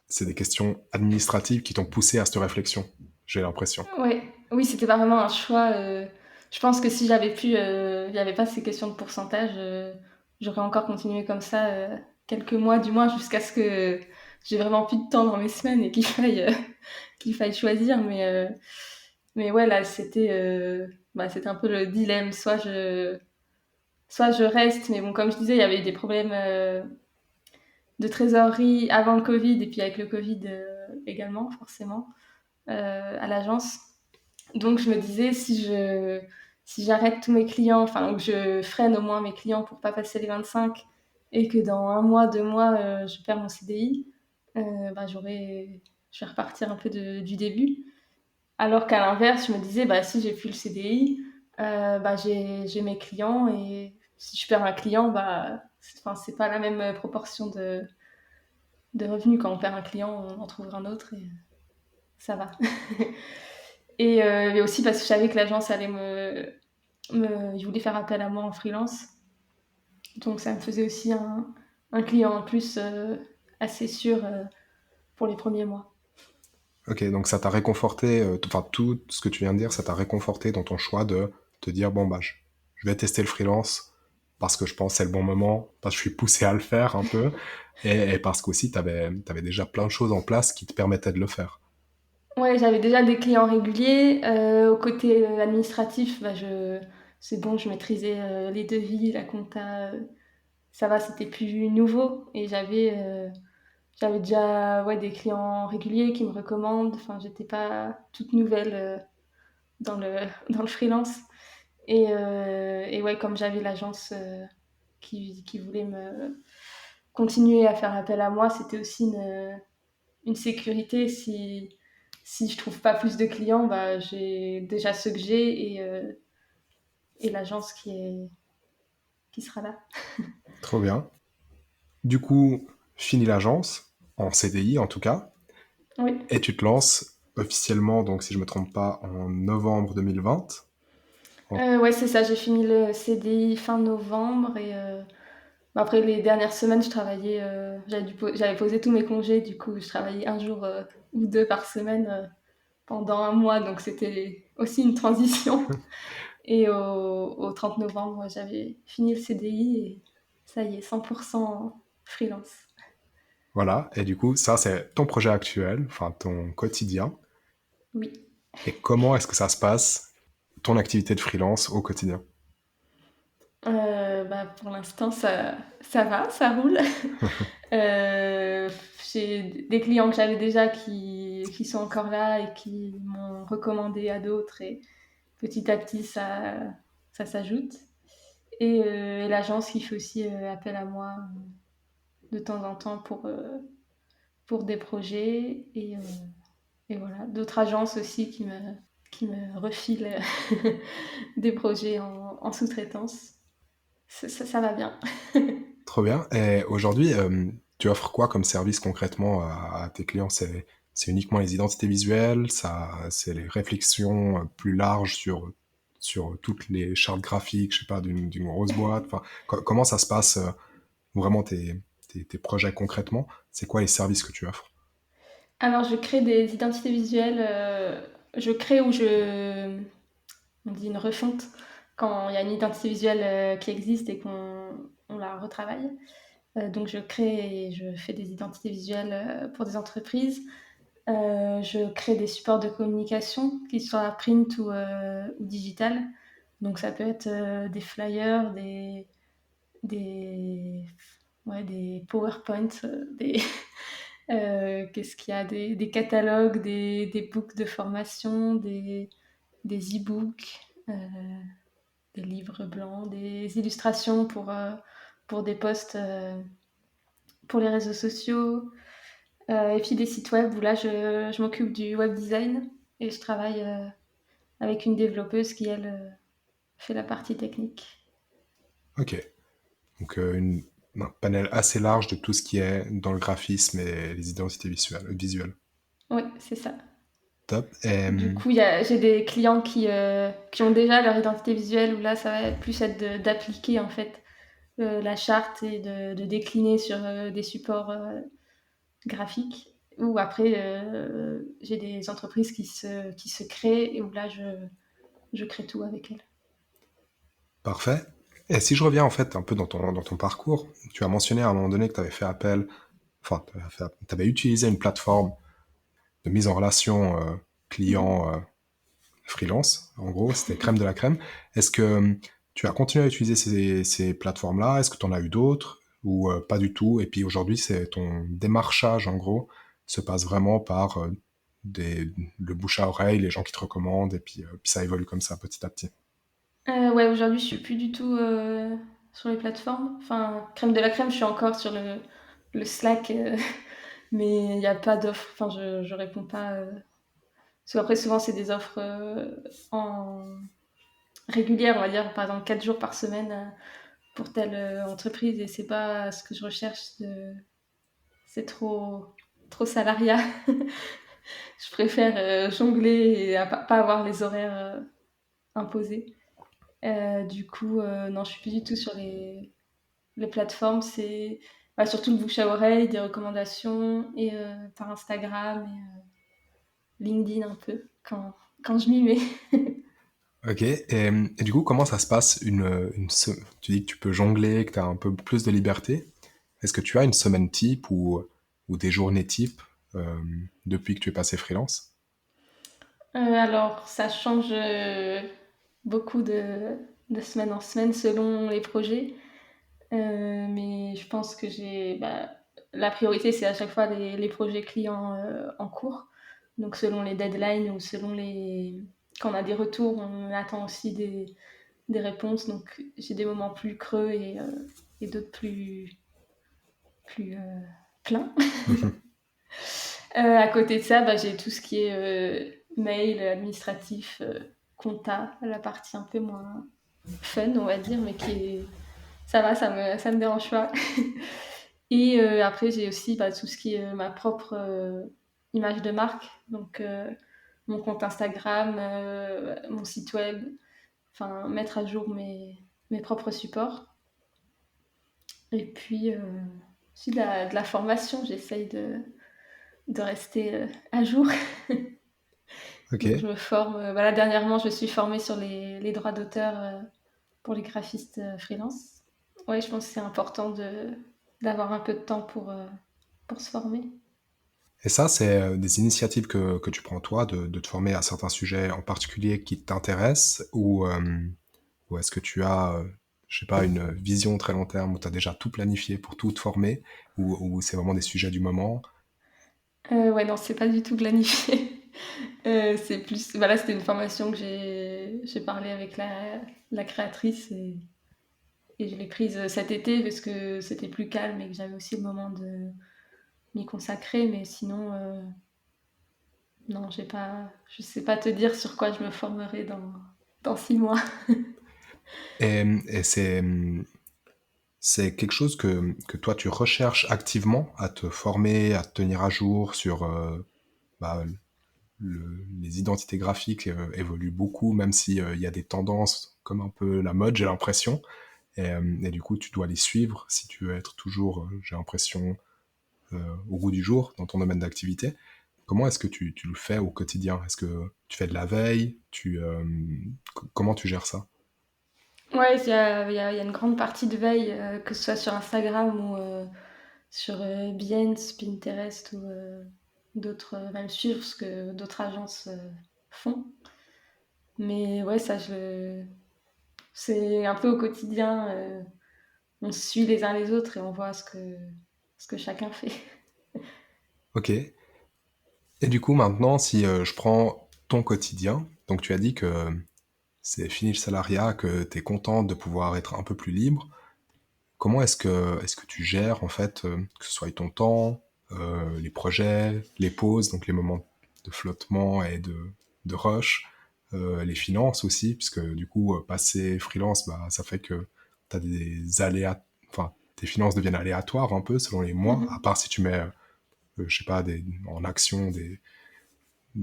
c'est des questions administratives qui t'ont poussé à cette réflexion, j'ai l'impression.
Ouais, oui, c'était pas vraiment un choix. Je pense que si il n'y avait pas ces questions de pourcentage, j'aurais encore continué comme ça quelques mois, du moins, jusqu'à ce que j'ai vraiment plus de temps dans mes semaines et qu'il faille choisir. Mais ouais, là, c'était un peu le dilemme. Soit je reste, mais bon, comme je disais, il y avait eu des problèmes de trésorerie avant le Covid et puis avec le Covid également, forcément, à l'agence. Donc je me disais, si j'arrête tous mes clients, enfin, ou que je freine au moins mes clients pour pas passer les 25 et que dans un mois, 2 mois, je perds mon CDI, je vais repartir un peu du début. Alors qu'à l'inverse, je me disais, si j'ai plus le CDI, j'ai mes clients et si je perds un client, c'est pas la même proportion de revenus. Quand on perd un client, on en trouvera un autre et ça va. Et aussi parce que je savais que l'agence allait ils voulaient faire appel à moi en freelance. Donc ça me faisait aussi un client en plus assez sûr pour les premiers mois.
Ok, donc ça t'a réconforté, enfin tout ce que tu viens de dire, ça t'a réconforté dans ton choix de te dire, bon bah je vais tester le freelance parce que je pense que c'est le bon moment, parce que je suis poussé à le faire un peu, et parce qu'aussi t'avais déjà plein de choses en place qui te permettaient de le faire.
Ouais, j'avais déjà des clients réguliers. Au côté administratif, c'est bon, je maîtrisais les devis, la compta. Ça va, c'était plus nouveau. Et j'avais déjà ouais, des clients réguliers qui me recommandent. Enfin, j'étais pas toute nouvelle dans le, dans le freelance. Et ouais, comme j'avais l'agence qui voulait me continuer à faire appel à moi, c'était aussi une sécurité. Si je trouve pas plus de clients, bah, j'ai déjà ceux que j'ai et l'agence qui sera là.
Trop bien. Du coup, fini l'agence, en CDI en tout cas,
Oui.
et tu te lances officiellement, donc si je me trompe pas, en novembre 2020. En-
Ouais, c'est ça, j'ai fini le CDI fin novembre après les dernières semaines, je travaillais, j'avais posé tous mes congés, du coup, je travaillais un jour ou deux par semaine pendant un mois, donc c'était aussi une transition. Et au 30 novembre, j'avais fini le CDI et ça y est, 100% freelance.
Voilà, et du coup, ça c'est ton projet actuel, enfin ton quotidien.
Oui.
Et comment est-ce que ça se passe, ton activité de freelance au quotidien?
Bah, pour l'instant, ça va, ça roule. Euh, j'ai des clients que j'avais déjà qui sont encore là et qui m'ont recommandé à d'autres et petit à petit, ça s'ajoute. Et l'agence qui fait aussi appel à moi de temps en temps pour des projets. Et voilà, d'autres agences aussi qui me refilent des projets en sous-traitance. Ça va bien.
Trop bien. Et aujourd'hui, tu offres quoi comme service concrètement à tes clients? C'est uniquement les identités visuelles, c'est les réflexions plus larges sur toutes les chartes graphiques, je sais pas, d'une grosse boîte. Enfin, comment ça se passe vraiment tes projets concrètement? C'est quoi les services que tu offres?
Alors, je crée des identités visuelles. Je crée ou on dit une refonte quand il y a une identité visuelle qui existe et qu'on la retravaille. Donc, je crée et je fais des identités visuelles pour des entreprises. Je crée des supports de communication, qu'ils soient print ou digital. Donc, ça peut être des flyers, des, des PowerPoint, qu'est-ce qu'il y a des catalogues, des books de formation, des e-books, des livres blancs, des illustrations pour des posts pour les réseaux sociaux, et puis des sites web où là je m'occupe du web design et je travaille avec une développeuse qui elle fait la partie technique.
Ok. Donc un panel assez large de tout ce qui est dans le graphisme et les identités visuelles.
Oui, c'est ça.
Top. Et,
Du coup, j'ai des clients qui ont déjà leur identité visuelle où là ça va plus être d'appliquer en fait la charte et de décliner sur des supports graphiques. Ou après, j'ai des entreprises qui se créent et où là, je crée tout avec elles.
parfait. Et si je reviens en fait un peu dans ton parcours, tu as mentionné à un moment donné que tu avais fait appel, enfin, tu avais utilisé une plateforme de mise en relation client freelance, en gros, c'était crème de la crème. Est-ce que tu as continué à utiliser ces plateformes-là? Est-ce que tu en as eu d'autres ou pas du tout? Et puis aujourd'hui, c'est ton démarchage, en gros, se passe vraiment par le bouche à oreille, les gens qui te recommandent, et puis ça évolue comme ça petit à petit.
Ouais, aujourd'hui, je suis plus du tout sur les plateformes. Enfin, crème de la crème, je suis encore sur le Slack, mais il n'y a pas d'offre. Enfin, je réponds pas. Parce qu'après, souvent, c'est des offres en régulières, on va dire, par exemple, 4 jours par semaine pour telle entreprise, et c'est pas ce que je recherche. C'est trop salariat. Je préfère jongler et pas avoir les horaires imposés. Du coup, non, je suis plus du tout sur les plateformes. C'est surtout le bouche à oreille, des recommandations et par Instagram et LinkedIn un peu quand je m'y mets.
Ok, et du coup, comment ça se passe tu dis que tu peux jongler, que tu as un peu plus de liberté. Est-ce que tu as une semaine type ou des journées type depuis que tu es passé freelance?
Alors, ça change beaucoup de semaine en semaine selon les projets. Mais je pense que la priorité, c'est à chaque fois les projets clients en cours. Donc, selon les deadlines ou quand on a des retours, on attend aussi des réponses. Donc, j'ai des moments plus creux et d'autres plus pleins. À côté de ça, j'ai tout ce qui est mail, administratif, compta, la partie un peu moins fun, on va dire, mais ça va, ça me dérange pas. Et après, j'ai aussi tout ce qui est ma propre image de marque, donc mon compte Instagram, mon site web, enfin mettre à jour mes propres supports. Et puis aussi de la formation, j'essaye de rester à jour.
Ok.
Donc je me forme. Voilà, dernièrement, je me suis formée sur les droits d'auteur pour les graphistes freelance. Ouais, je pense que c'est important d'avoir un peu de temps pour se former.
Et ça, c'est des initiatives que tu prends toi de te former à certains sujets en particulier qui t'intéressent ou est-ce que tu as, je sais pas, une vision très long terme où tu as déjà tout planifié pour tout te former ou c'est vraiment des sujets du moment?
Ouais, non, c'est pas du tout planifié. C'est plus. Voilà, c'était une formation que j'ai parlé avec la créatrice et je l'ai prise cet été parce que c'était plus calme et que j'avais aussi le moment de m'y consacrer. Mais sinon, non, je sais pas te dire sur quoi je me formerai dans 6 mois.
Et c'est quelque chose que toi tu recherches activement à te former, à te tenir à jour sur bah, les identités graphiques évoluent beaucoup, même si il y a des tendances comme un peu la mode, j'ai l'impression. Et du coup, tu dois les suivre si tu veux être toujours, j'ai l'impression, au goût du jour dans ton domaine d'activité. Comment est-ce que tu le fais au quotidien? Est-ce que tu fais de la veille? Comment tu gères ça?
Ouais, il y a une grande partie de veille, que ce soit sur Instagram ou sur Behance, Pinterest ou d'autres, même suivre ce que d'autres agences font. Mais ouais, c'est un peu au quotidien. On se suit les uns les autres et on voit ce que chacun fait.
Ok. Et du coup, maintenant, si je prends ton quotidien, donc tu as dit que c'est fini le salariat, que tu es contente de pouvoir être un peu plus libre. Comment est-ce que tu gères en fait, que ce soit ton temps, les projets, les pauses, donc les moments de flottement et de rush, les finances aussi, puisque du coup, passer freelance, bah, ça fait que tu as des aléas, enfin, tes finances deviennent aléatoires un peu selon les mois, à
Mhm.
part si tu mets, je sais pas, en action,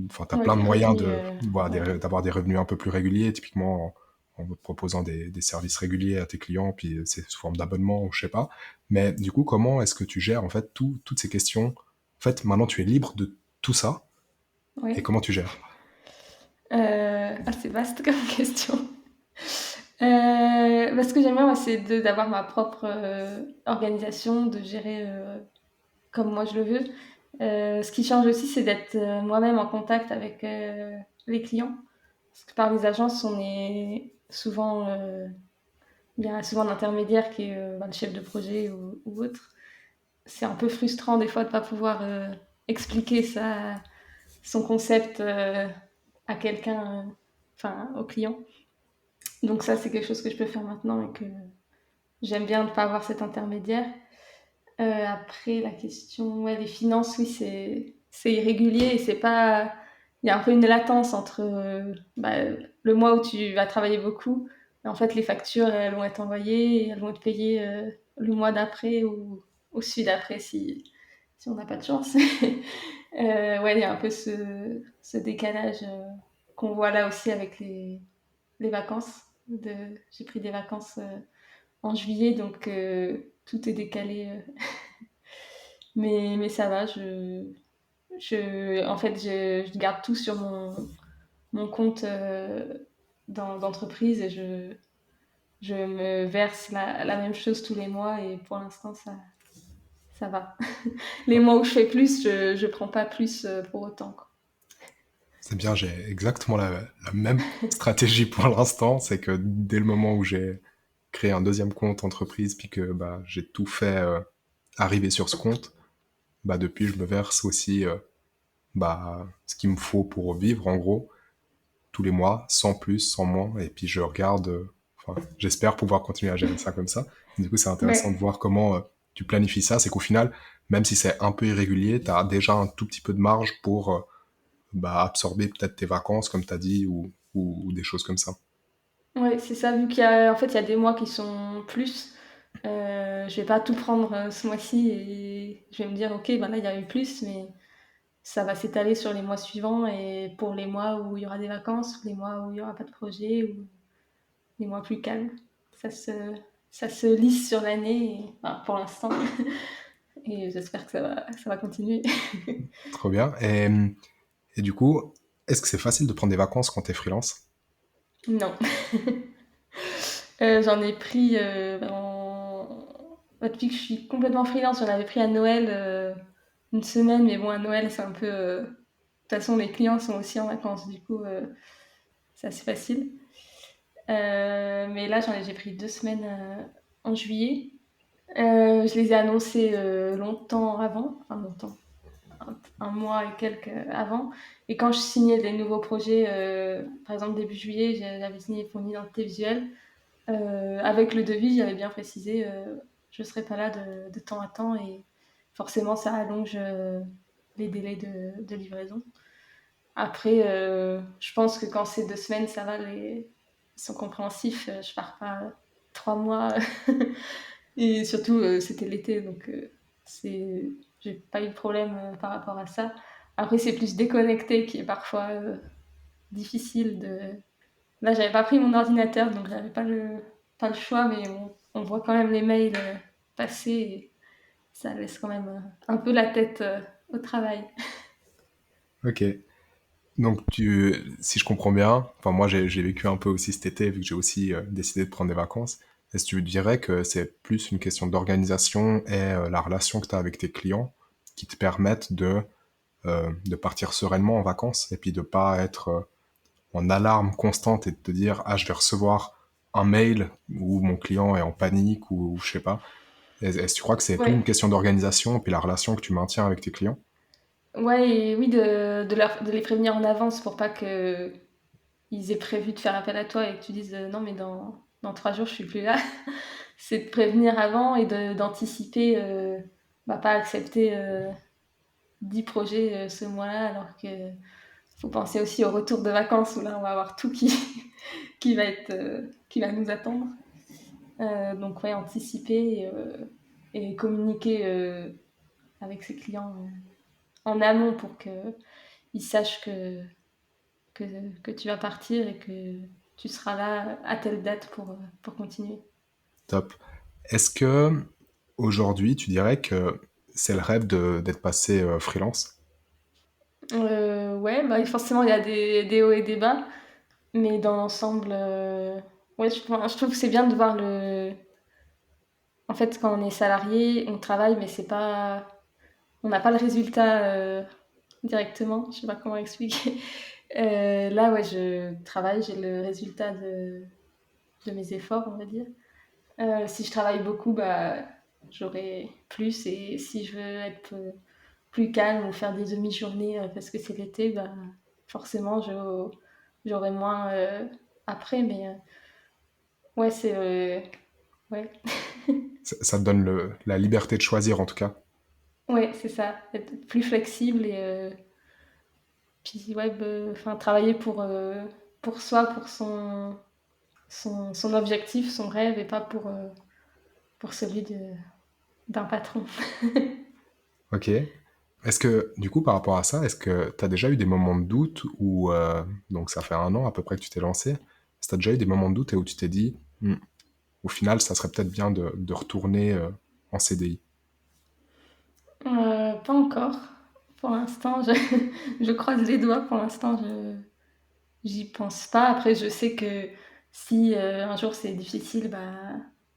enfin, tu as
Ouais,
plein
des
de moyens
revenus.
voilà,
Ouais.
d'avoir des revenus un peu plus réguliers, typiquement en proposant des services réguliers à tes clients, puis c'est sous forme d'abonnement ou je sais pas. Mais du coup, comment est-ce que tu gères en fait toutes ces questions? En fait, maintenant tu es libre de tout ça, et
Ouais.
comment tu gères?
Assez vaste comme question. Ce que j'aime bien, moi, c'est d'avoir ma propre organisation, de gérer comme moi je le veux. Ce qui change aussi, c'est d'être moi-même en contact avec les clients. Parce que par les agences, on est souvent, il y a souvent un intermédiaire qui est le chef de projet ou autre. C'est un peu frustrant des fois de ne pas pouvoir expliquer son concept à quelqu'un, enfin au client. Donc ça, c'est quelque chose que je peux faire maintenant et que j'aime bien de ne pas avoir cet intermédiaire. Après, la question, ouais, les finances, oui, c'est irrégulier et c'est pas. Il y a un peu une latence entre le mois où tu vas travailler beaucoup. Et en fait, les factures, elles vont être envoyées et elles vont être payées le mois d'après ou celui d'après si on n'a pas de chance. Ouais, il y a un peu ce décalage qu'on voit là aussi avec les vacances. J'ai pris des vacances en juillet, donc tout est décalé. Mais ça va, en fait, je garde tout sur mon compte d'entreprise et je me verse la même chose tous les mois et pour l'instant, ça va. Les mois où je fais plus, je prends pas plus pour autant, quoi.
C'est bien, j'ai exactement la même stratégie pour l'instant. C'est que dès le moment où j'ai créé un deuxième compte entreprise, puis que bah, j'ai tout fait arriver sur ce compte, bah, depuis, je me verse aussi bah, ce qu'il me faut pour vivre, en gros, tous les mois, sans plus, sans moins. Et puis, je regarde, enfin, j'espère pouvoir continuer à gérer ça comme ça. Du coup, c'est intéressant de
Ouais,
voir comment tu planifies ça. C'est qu'au final, même si c'est un peu irrégulier, tu as déjà un tout petit peu de marge pour bah, absorber peut-être tes vacances, comme tu as dit, ou des choses comme ça.
ouais, c'est ça. Vu en fait, il y a des mois qui sont plus. Je vais pas tout prendre ce mois-ci et je vais me dire, ok, ben là, il y a eu plus, mais ça va s'étaler sur les mois suivants et pour les mois où il y aura des vacances, les mois où il y aura pas de projet ou les mois plus calmes. Ça se, ça se lisse sur l'année, enfin, pour l'instant, et j'espère que ça va continuer.
Trop bien. Et du coup, est-ce que c'est facile de prendre des vacances quand t'es freelance?
Non. J'en ai pris depuis que je suis complètement freelance, j'en avais pris à Noël une semaine, mais bon, à Noël, c'est un peu. De toute façon, les clients sont aussi en vacances, du coup, c'est assez facile. Mais là, j'ai pris 2 semaines en juillet. Je les ai annoncés longtemps avant, enfin longtemps, un mois et quelques avant. Et quand je signais des nouveaux projets, par exemple début juillet, j'avais signé pour une identité visuelle. Avec le devis, j'avais bien précisé, je ne serai pas là de temps à temps et forcément ça allonge les délais de livraison. Après, je pense que quand c'est 2 semaines, ça va, ils sont compréhensifs. Je pars pas 3 mois et surtout c'était l'été, donc j'ai pas eu de problème par rapport à ça. Après, c'est plus déconnecté qui est parfois difficile de. Là, j'avais pas pris mon ordinateur, donc j'avais pas le choix, mais on voit quand même les mails passer et ça laisse quand même un peu la tête au travail.
Ok. Donc, si je comprends bien, enfin moi j'ai vécu un peu aussi cet été, vu que j'ai aussi décidé de prendre des vacances. Est-ce que tu dirais que c'est plus une question d'organisation et la relation que tu as avec tes clients qui te permettent de partir sereinement en vacances et puis de pas être en alarme constante et de te dire ah je vais recevoir un mail où mon client est en panique ou je sais pas. Est-ce que tu crois que c'est plus une
Ouais,
question d'organisation et puis la relation que tu maintiens avec tes clients?
ouais, et oui, de les prévenir en avance pour pas que ils aient prévu de faire appel à toi et que tu dises non, mais dans 3 jours, je suis plus là. C'est de prévenir avant et d'anticiper, pas accepter 10 projets ce mois-là, alors que faut penser aussi au retour de vacances où là, on va avoir tout qui va nous attendre. Donc, ouais, anticiper et communiquer avec ses clients en amont pour qu'ils sachent que, que tu vas partir et que tu seras là à telle date pour continuer.
Top. Est-ce que aujourd'hui tu dirais que c'est le rêve d'être passé freelance?
Ouais, bah, forcément, il y a des hauts et des bas, mais dans l'ensemble, ouais, je trouve que c'est bien de voir le. En fait, quand on est salarié, on travaille, mais c'est pas. On n'a pas le résultat directement. Je sais pas comment expliquer. Là, ouais, je travaille, j'ai le résultat de mes efforts, on va dire. Si je travaille beaucoup, bah, j'aurai plus. Et si je veux être plus calme ou faire des demi-journées parce que c'est l'été, bah, forcément, j'aurai moins après. Mais ouais, c'est. Ouais.
Ça te donne la liberté de choisir en tout cas.
Ouais, c'est ça. Être plus flexible et puis, ouais, enfin, travailler pour soi, pour son objectif, son rêve et pas pour celui d'un patron.
Ok. Est-ce que, du coup, par rapport à ça, est-ce que tu as déjà eu des moments de doute où, donc ça fait 1 an à peu près que tu t'es lancé, est-ce que tu as déjà eu des moments de doute et où tu t'es dit, au final, ça serait peut-être bien de retourner en CDI?
Pas encore. Pour l'instant, je croise les doigts. Pour l'instant, j'y pense pas. Après, je sais que si un jour c'est difficile, bah,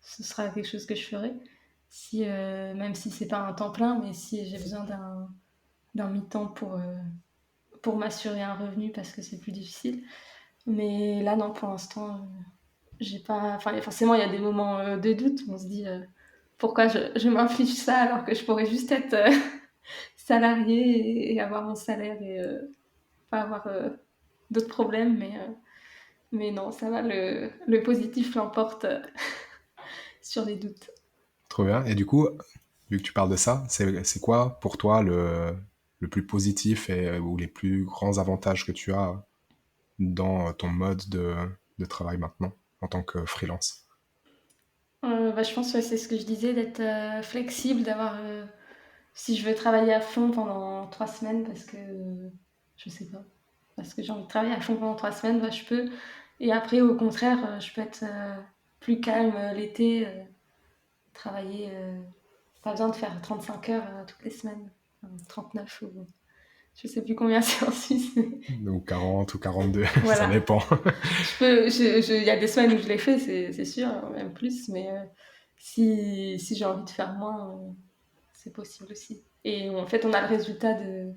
ce sera quelque chose que je ferai. Si, même si c'est pas un temps plein, mais si j'ai besoin d'un mi-temps pour m'assurer un revenu parce que c'est plus difficile. Mais là, non, pour l'instant, j'ai pas. Enfin, forcément, il y a des moments de doute. On se dit pourquoi je m'inflige ça alors que je pourrais juste être salarié et avoir mon salaire et pas avoir d'autres problèmes. Mais non, ça va, le positif l'emporte sur les doutes.
Trop bien. Et du coup, vu que tu parles de ça, c'est quoi pour toi le plus positif ou les plus grands avantages que tu as dans ton mode de travail maintenant en tant que freelance?
Bah, je pense que c'est ce que je disais, d'être flexible, d'avoir. Si je veux travailler à fond pendant 3 semaines, parce que. Je sais pas. Parce que j'ai envie de travailler à fond pendant 3 semaines, bah, je peux. Et après, au contraire, je peux être plus calme l'été, travailler. Pas besoin de faire 35 heures toutes les semaines. Enfin, 39 ou. Je sais plus combien c'est en Suisse.
Ou 40 ou 42, ça
Voilà.
dépend.
Il y a des semaines où je l'ai fait, c'est sûr, même plus, mais si j'ai envie de faire moins, c'est possible aussi. Et en fait, on a le résultat de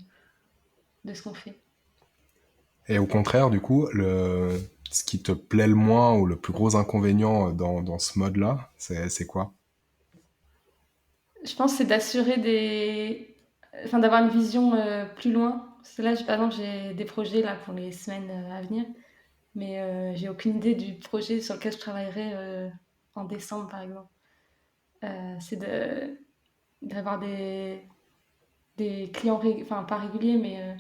ce qu'on fait.
Et au contraire, du coup, ce qui te plaît le moins ou le plus gros inconvénient dans ce mode-là, c'est quoi?
Je pense que c'est d'assurer enfin, d'avoir une vision plus loin. Parce que là, par exemple, j'ai des projets là, pour les semaines à venir, mais j'ai aucune idée du projet sur lequel je travaillerai en décembre, par exemple. C'est d'avoir des clients, enfin pas réguliers, mais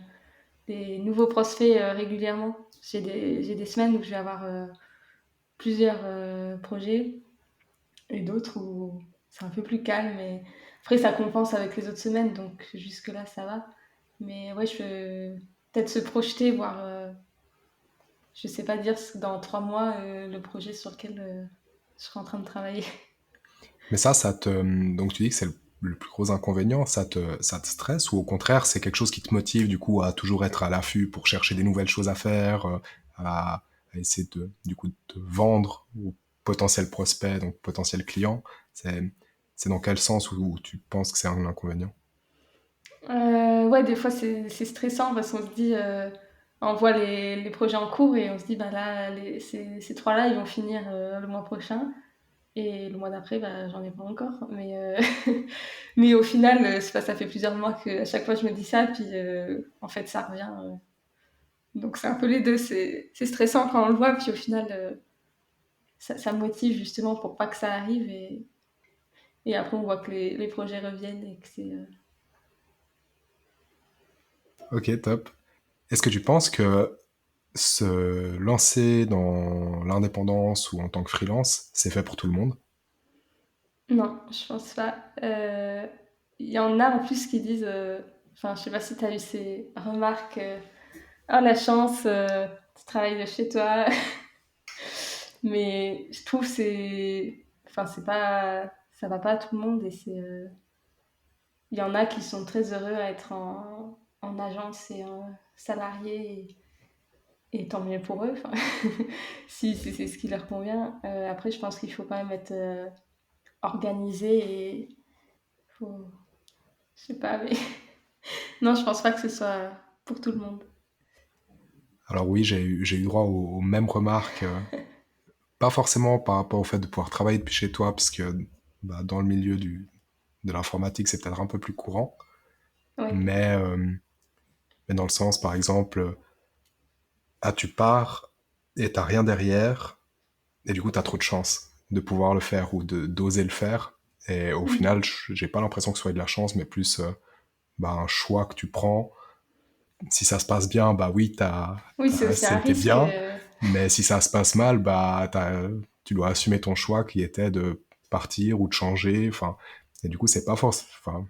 des nouveaux prospects régulièrement. J'ai des semaines où je vais avoir plusieurs projets et d'autres où c'est un peu plus calme. Et après, ça compense avec les autres semaines, donc jusque-là, ça va. Mais ouais, je peux peut-être se projeter, voir, je sais pas dire dans 3 mois, le projet sur lequel je serai en train de travailler.
Mais donc tu dis que c'est le plus gros inconvénient, ça te stresse ou au contraire c'est quelque chose qui te motive du coup à toujours être à l'affût pour chercher des nouvelles choses à faire, à essayer du coup de te vendre aux potentiels prospects, donc potentiels clients. C'est, c'est dans quel sens où tu penses que c'est un inconvénient?
Ouais, des fois, c'est stressant parce qu'on se dit, on voit les projets en cours et on se dit, bah là, ces trois-là, ils vont finir le mois prochain. Et le mois d'après, bah, j'en ai pas encore. Mais au final, ça fait plusieurs mois que à chaque fois je me dis ça, puis en fait ça revient. Donc c'est un peu les deux. C'est stressant quand on le voit, puis au final ça me motive justement pour pas que ça arrive. Et après on voit que les projets reviennent et que c'est.
Ok, top. Est-ce que tu penses que se lancer dans l'indépendance ou en tant que freelance, c'est fait pour tout le monde?
Non, je pense pas. Il y en a en plus qui disent. Enfin, je sais pas si tu as eu ces remarques. Oh la chance, tu travailles de chez toi. Mais je trouve enfin c'est pas, ça va pas à tout le monde et il y en a qui sont très heureux à être en agence et en salarié et tant mieux pour eux. Enfin, si c'est ce qui leur convient. Après, je pense qu'il faut quand même être organisé et faut, je sais pas, mais non, je pense pas que ce soit pour tout le monde.
Alors oui, j'ai eu droit aux mêmes remarques. Pas forcément par rapport au fait de pouvoir travailler depuis chez toi, parce que bah, dans le milieu de l'informatique, c'est peut-être un peu plus courant,
Oui,
mais, euh, mais dans le sens, par exemple, tu pars et t'as rien derrière, et du coup, t'as trop de chance de pouvoir le faire ou d'oser le faire. Et au
mm.
final, j'ai pas l'impression que ce soit de la chance, mais plus bah, un choix que tu prends. Si ça se passe bien, bah oui,
Oui, c'est aussi un
c'était
risque.
bien, mais si ça se passe mal, bah tu dois assumer ton choix qui était de partir ou de changer. Enfin, et du coup, c'est pas force. Enfin,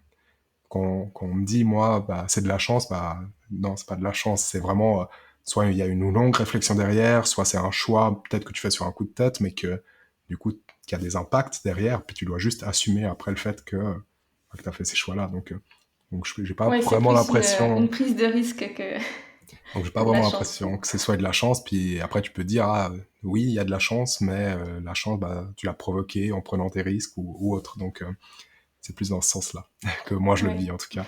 Quand on me dit, moi, bah, c'est de la chance, bah, non, c'est pas de la chance. C'est vraiment, soit il y a une longue réflexion derrière, soit c'est un choix, peut-être que tu fais sur un coup de tête, mais que, du coup, qu'il y a des impacts derrière, puis tu dois juste assumer après le fait que tu as fait ces choix-là. Donc j'ai pas
Ouais, c'est
vraiment
plus
l'impression,
une prise de risque
donc j'ai
que
pas
de la
vraiment
chance, quoi.
l'impression que ce soit de la chance, puis après tu peux dire, ah, oui, il y a de la chance, mais la chance, bah, tu l'as provoquée en prenant tes risques ou autre. Donc, c'est plus dans ce sens-là que moi je le
Ouais.
vis en tout cas.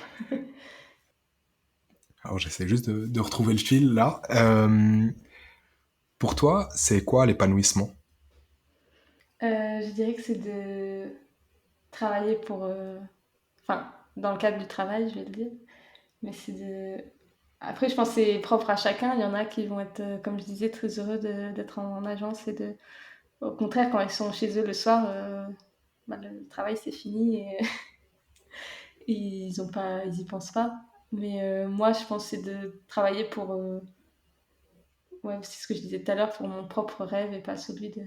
Alors j'essaie juste de retrouver le fil là. Pour toi, c'est quoi l'épanouissement?
Je dirais que c'est de travailler pour... Enfin, dans le cadre du travail, je vais le dire. Mais c'est de... Après, je pense que c'est propre à chacun. Il y en a qui vont être, comme je disais, très heureux d'être en agence et de... Au contraire, quand ils sont chez eux le soir, bah, le travail c'est fini et ils ont pas, ils y pensent pas. Mais moi, je pense que c'est de travailler pour, ouais, c'est ce que je disais tout à l'heure, pour mon propre rêve et pas celui de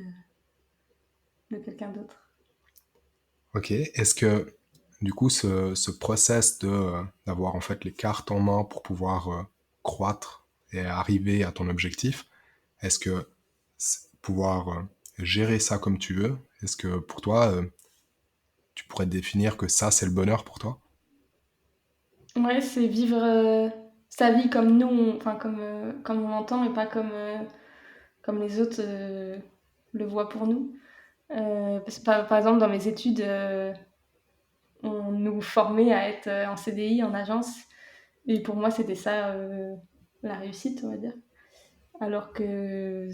quelqu'un d'autre.
Ok. Est-ce que du coup ce process d'avoir en fait les cartes en main pour pouvoir croître et arriver à ton objectif, est-ce que pouvoir gérer ça comme tu veux, est-ce que pour toi tu pourrais définir que ça c'est le bonheur pour toi?
Ouais, c'est vivre sa vie comme nous, enfin comme on l'entend et pas comme les autres le voient pour nous. Parce que par exemple, dans mes études, on nous formait à être en CDI, en agence. Et pour moi, c'était ça la réussite, on va dire. Alors que,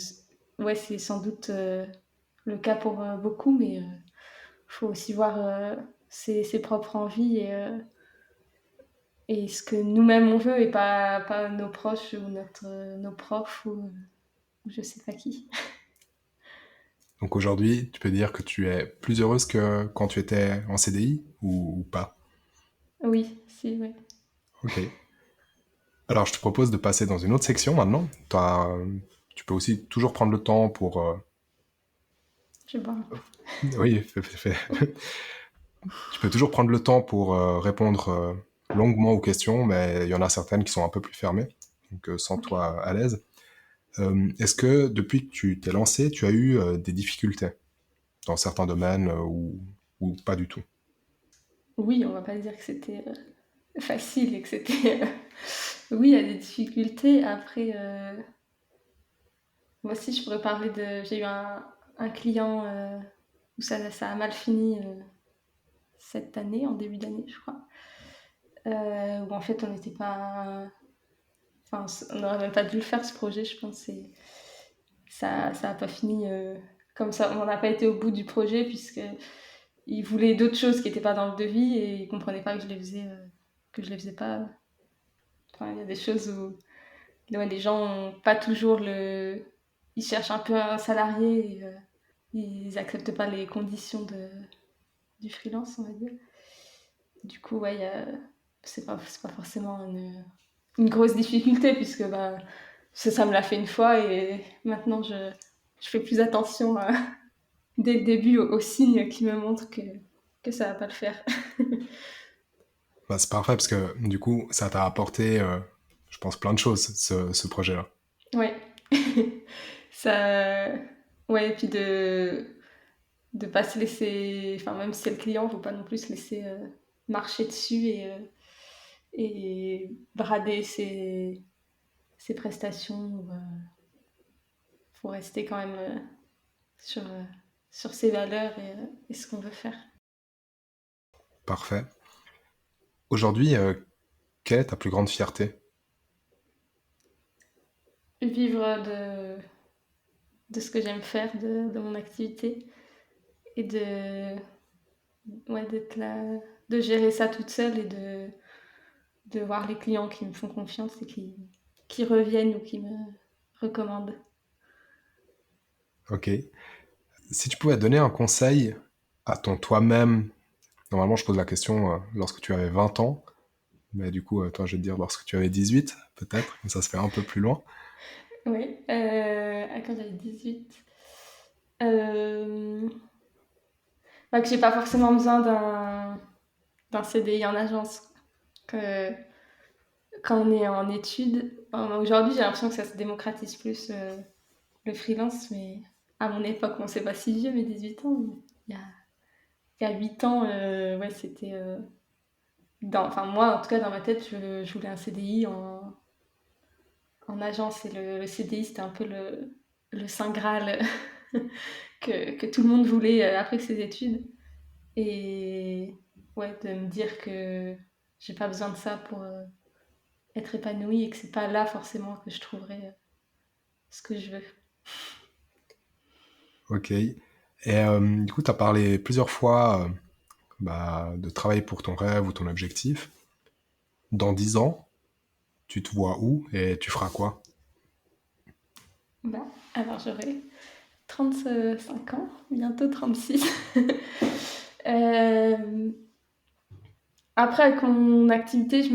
ouais, c'est sans doute le cas pour beaucoup, mais il faut aussi voir ses propres envies et ce que nous-mêmes on veut et pas nos proches ou nos profs ou je sais pas qui.
Donc aujourd'hui, tu peux dire que tu es plus heureuse que quand tu étais en CDI ou pas?
Oui, si, oui.
Ok. Alors je te propose de passer dans une autre section maintenant. Tu peux aussi toujours prendre le temps pour...
Je vois.
Oui, tu peux toujours prendre le temps pour répondre longuement aux questions, mais il y en a certaines qui sont un peu plus fermées. Donc
Ok.
sens-toi à l'aise. Est-ce que depuis que tu t'es lancé, tu as eu des difficultés dans certains domaines ou pas du tout?
Oui, on va pas dire que c'était facile et que c'était. Oui, il y a des difficultés. Après, moi aussi, je pourrais parler de. J'ai eu un client où ça a mal fini cette année, en début d'année, je crois. Où en fait, on n'était pas. Enfin, on n'aurait même pas dû le faire ce projet, je pense. Ça a pas fini comme ça. On n'a pas été au bout du projet puisque il voulait d'autres choses qui n'étaient pas dans le devis et il comprenait pas que je les faisais pas. Enfin, il y a des choses où ouais, les gens ont pas toujours le. Ils cherchent un peu un salarié et ils acceptent pas les conditions du freelance, on va dire. Du coup, ouais, c'est pas forcément une grosse difficulté puisque bah, ça me l'a fait une fois et maintenant je fais plus attention dès le début aux signes qui me montrent que ça va pas le faire.
Bah, c'est parfait parce que du coup, ça t'a apporté, je pense, plein de choses, ce projet-là.
Ouais. Ça. Ouais, et puis de pas se laisser. Enfin, même si c'est le client, faut pas non plus se laisser marcher dessus et brader ses prestations. Faut rester quand même sur, sur ses valeurs et ce qu'on veut faire.
Parfait. Aujourd'hui, quelle est ta plus grande fierté?
Vivre de ce que j'aime faire, de mon activité et ouais, d'être là, de gérer ça toute seule et de voir les clients qui me font confiance et qui reviennent ou qui me recommandent.
Ok. Si tu pouvais donner un conseil à ton toi-même, normalement je pose la question lorsque tu avais 20 ans, mais du coup, toi je vais te dire lorsque tu avais 18, peut-être, comme ça se fait un peu plus loin.
Oui, quand j'avais 18. Euh, Bah, que j'ai pas forcément besoin d'un CDI en agence. que quand on est en études, aujourd'hui j'ai l'impression que ça se démocratise plus le freelance, mais à mon époque, on sait pas si vieux, mais 18 ans, il y a, il y a 8 ans, ouais, c'était... enfin, moi, en tout cas, dans ma tête, je voulais un CDI en agence, et le CDI, c'était un peu le Saint Graal que tout le monde voulait après ses études. Et ouais, de me dire que j'ai pas besoin de ça pour être épanouie et que c'est pas là forcément que je trouverai ce que je veux.
Ok. Et du coup, tu as parlé plusieurs fois de travailler pour ton rêve ou ton objectif. Dans 10 ans, tu te vois où et tu feras quoi?
Bah, alors j'aurai 35 ans, bientôt 36. Euh, Après, avec mon activité,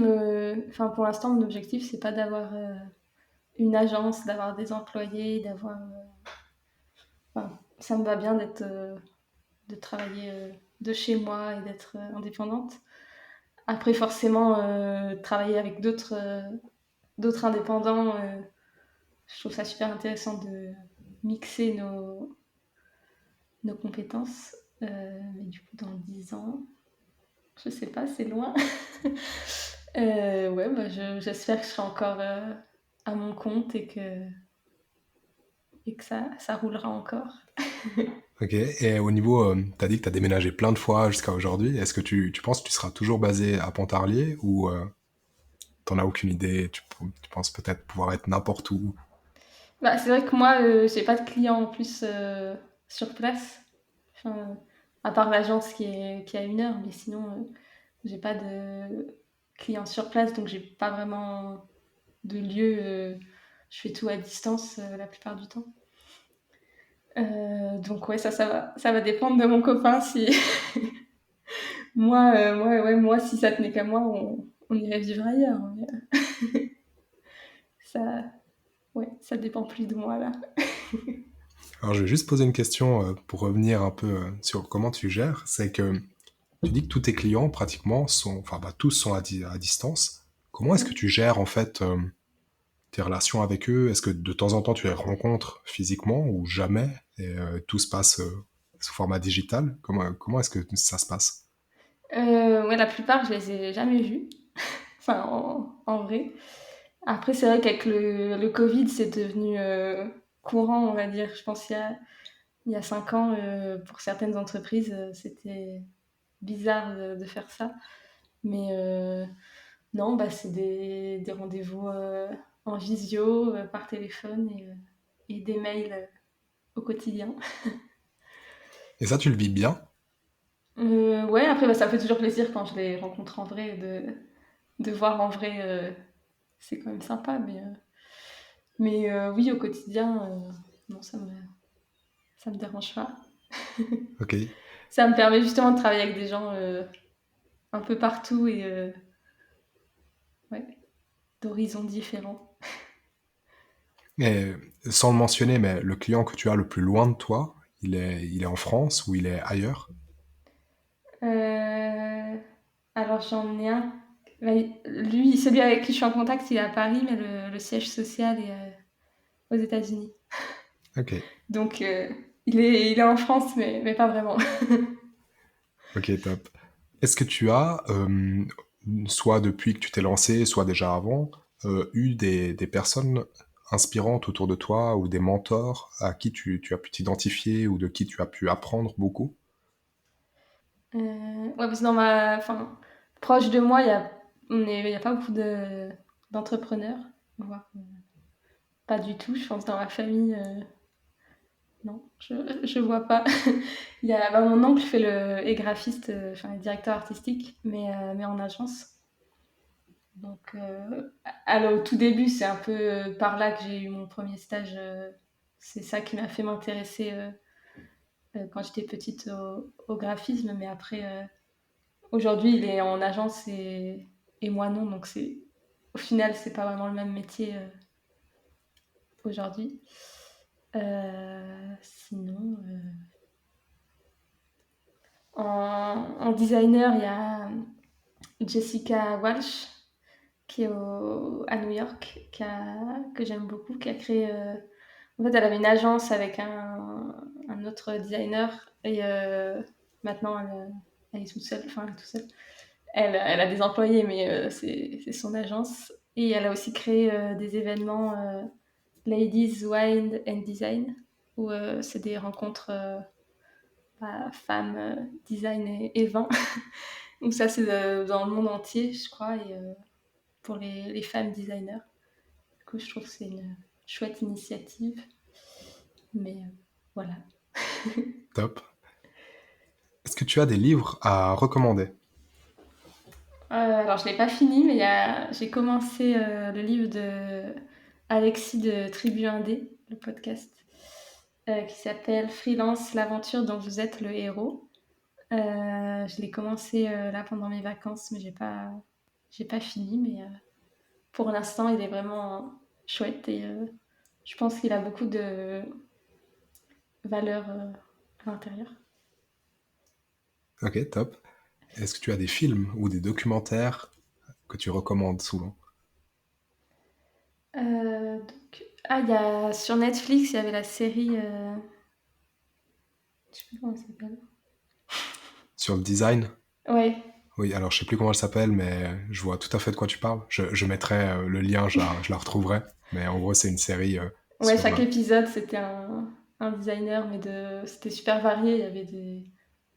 enfin, pour l'instant, mon objectif, c'est pas d'avoir une agence, d'avoir des employés, d'avoir. Enfin, ça me va bien de travailler de chez moi et d'être indépendante. Après, forcément, travailler avec d'autres indépendants, je trouve ça super intéressant de mixer nos compétences. Mais du coup, dans 10 ans, je sais pas, c'est loin. Ouais, bah, j'espère que je serai encore à mon compte et que ça roulera encore.
Ok. Et au niveau, tu as dit que tu as déménagé plein de fois jusqu'à aujourd'hui. Est-ce que tu penses que tu seras toujours basé à Pontarlier ou t'en as aucune idée? Tu penses peut-être pouvoir être n'importe où?
Bah, c'est vrai que moi, j'ai pas de clients en plus sur place. Enfin, à part l'agence qui est à 1 heure, mais sinon, j'ai pas de clients sur place, donc j'ai pas vraiment de lieu. Je fais tout à distance la plupart du temps. Donc ouais, ça va dépendre de mon copain si moi, si ça tenait qu'à moi, on irait vivre ailleurs. Mais, ça, ouais, ça dépend plus de moi là.
Alors, je vais juste poser une question pour revenir un peu sur comment tu gères. C'est que tu dis que tous tes clients, pratiquement, tous sont à distance. Comment est-ce que tu gères, en fait, tes relations avec eux? Est-ce que de temps en temps, tu les rencontres physiquement ou jamais? Et tout se passe sous format digital? Comment est-ce que ça se passe?
Ouais, la plupart, je les ai jamais vus. Enfin, en vrai. Après, c'est vrai qu'avec le Covid, c'est devenu courant, on va dire. Je pense il y a 5 ans, pour certaines entreprises, c'était bizarre de faire ça. Mais non, bah, c'est des rendez-vous en visio, par téléphone et des mails au quotidien.
Et ça, tu le vis bien?
Ouais, après, bah, ça fait toujours plaisir quand je les rencontre en vrai, de voir en vrai, c'est quand même sympa. Mais oui, au quotidien, non, ça me dérange pas.
Ok.
Ça me permet justement de travailler avec des gens un peu partout et ouais, d'horizons différents.
Et sans le mentionner, mais le client que tu as le plus loin de toi, il est en France ou il est ailleurs?
Euh, alors j'en ai un. Bah, lui, celui avec qui je suis en contact, il est à Paris, mais le siège social est aux États-Unis.
Ok.
Donc il est en France, mais pas vraiment.
Ok, top. Est-ce que tu as, soit depuis que tu t'es lancé, soit déjà avant, eu des personnes inspirantes autour de toi ou des mentors à qui tu as pu t'identifier ou de qui tu as pu apprendre beaucoup?
Ouais, parce que enfin, proche de moi, il y a pas beaucoup d'entrepreneurs. Voire pas du tout, je pense dans ma famille. Non, je vois pas. Il y a, bah, mon oncle est graphiste, enfin, est directeur artistique, mais en agence. Donc, alors, au tout début, c'est un peu par là que j'ai eu mon premier stage. C'est ça qui m'a fait m'intéresser quand j'étais petite au graphisme. Mais après, aujourd'hui, il est en agence et moi non. Donc, au final, c'est pas vraiment le même métier aujourd'hui. Sinon, en designer, il y a Jessica Walsh, qui est à New York, que j'aime beaucoup, qui a créé... en fait, elle avait une agence avec un autre designer et maintenant elle est toute seule, enfin elle est toute seule. Elle a des employés, mais c'est son agence. Et elle a aussi créé des événements Ladies Wine and Design, où c'est des rencontres femmes, design et vin. Donc ça, c'est dans le monde entier, je crois, et pour les femmes designers. Du coup, je trouve que c'est une chouette initiative. Mais voilà.
Top. Est-ce que tu as des livres à recommander?
Alors, je ne l'ai pas fini, mais j'ai commencé le livre de Alexis de Tribu Indé, le podcast, qui s'appelle Freelance, l'aventure dont vous êtes le héros. Je l'ai commencé là pendant mes vacances, mais j'ai pas fini. Mais pour l'instant, il est vraiment chouette et je pense qu'il a beaucoup de valeur à l'intérieur.
Ok, top. Est-ce que tu as des films ou des documentaires que tu recommandes souvent?
Il y a sur Netflix, il y avait la série. Je sais plus comment elle s'appelle.
Sur le design?
Ouais,
Oui, alors je sais plus comment elle s'appelle, mais je vois tout à fait de quoi tu parles. Je mettrai le lien, je la retrouverai. Mais en gros, c'est une série
ouais,
sur...
chaque épisode c'était un designer, mais c'était super varié. Il y avait des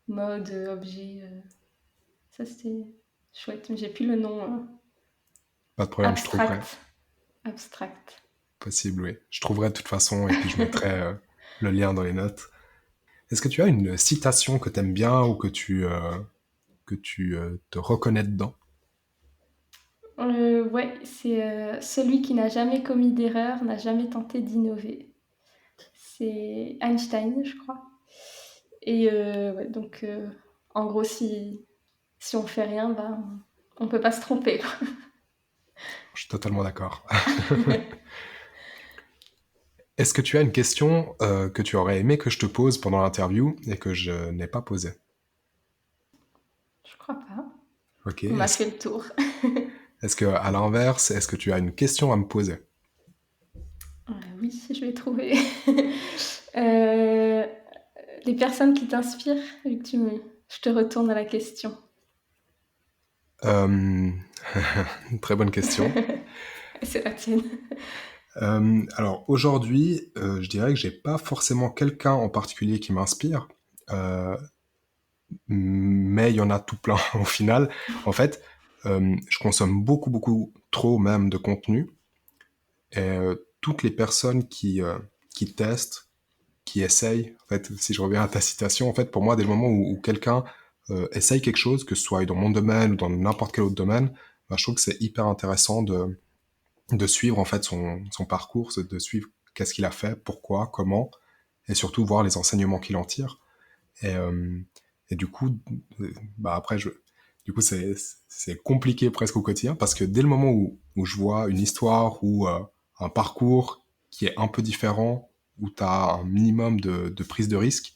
modes, objets. Ça c'était chouette, mais j'ai plus le nom.
Pas de problème, je trouverai.
Abstract. Abstract.
Possible, oui. Je trouverai de toute façon, et puis je mettrai le lien dans les notes. Est-ce que tu as une citation que t'aimes bien ou que tu te reconnais dedans?
Ouais, c'est celui qui n'a jamais commis d'erreur n'a jamais tenté d'innover. C'est Einstein, je crois. Et ouais, donc, en gros, si on fait rien, bah, on peut pas se tromper, quoi.
Je suis totalement d'accord. Est-ce que tu as une question que tu aurais aimé que je te pose pendant l'interview et que je n'ai pas posée?
Je crois pas.
Ok.
On a fait le tour.
Est-ce que, à l'inverse, est-ce que tu as une question à me poser?
Oui, je vais trouver. Euh, les personnes qui t'inspirent, vu que je te retourne à la question.
Euh, Très bonne question.
C'est la tienne.
Alors aujourd'hui, je dirais que j'ai pas forcément quelqu'un en particulier qui m'inspire, euh, mais il y en a tout plein au final. En fait, je consomme beaucoup trop même de contenu, et toutes les personnes qui testent, qui essayent, en fait, si je reviens à ta citation, en fait, pour moi, dès le moment où quelqu'un essaye quelque chose, que ce soit dans mon domaine ou dans n'importe quel autre domaine, bah, je trouve que c'est hyper intéressant de suivre en fait son parcours, de suivre qu'est-ce qu'il a fait, pourquoi, comment, et surtout voir les enseignements qu'il en tire. Et, euh, et du coup, bah après, du coup, c'est compliqué presque au quotidien parce que dès le moment où je vois une histoire ou un parcours qui est un peu différent, où tu as un minimum de prise de risque,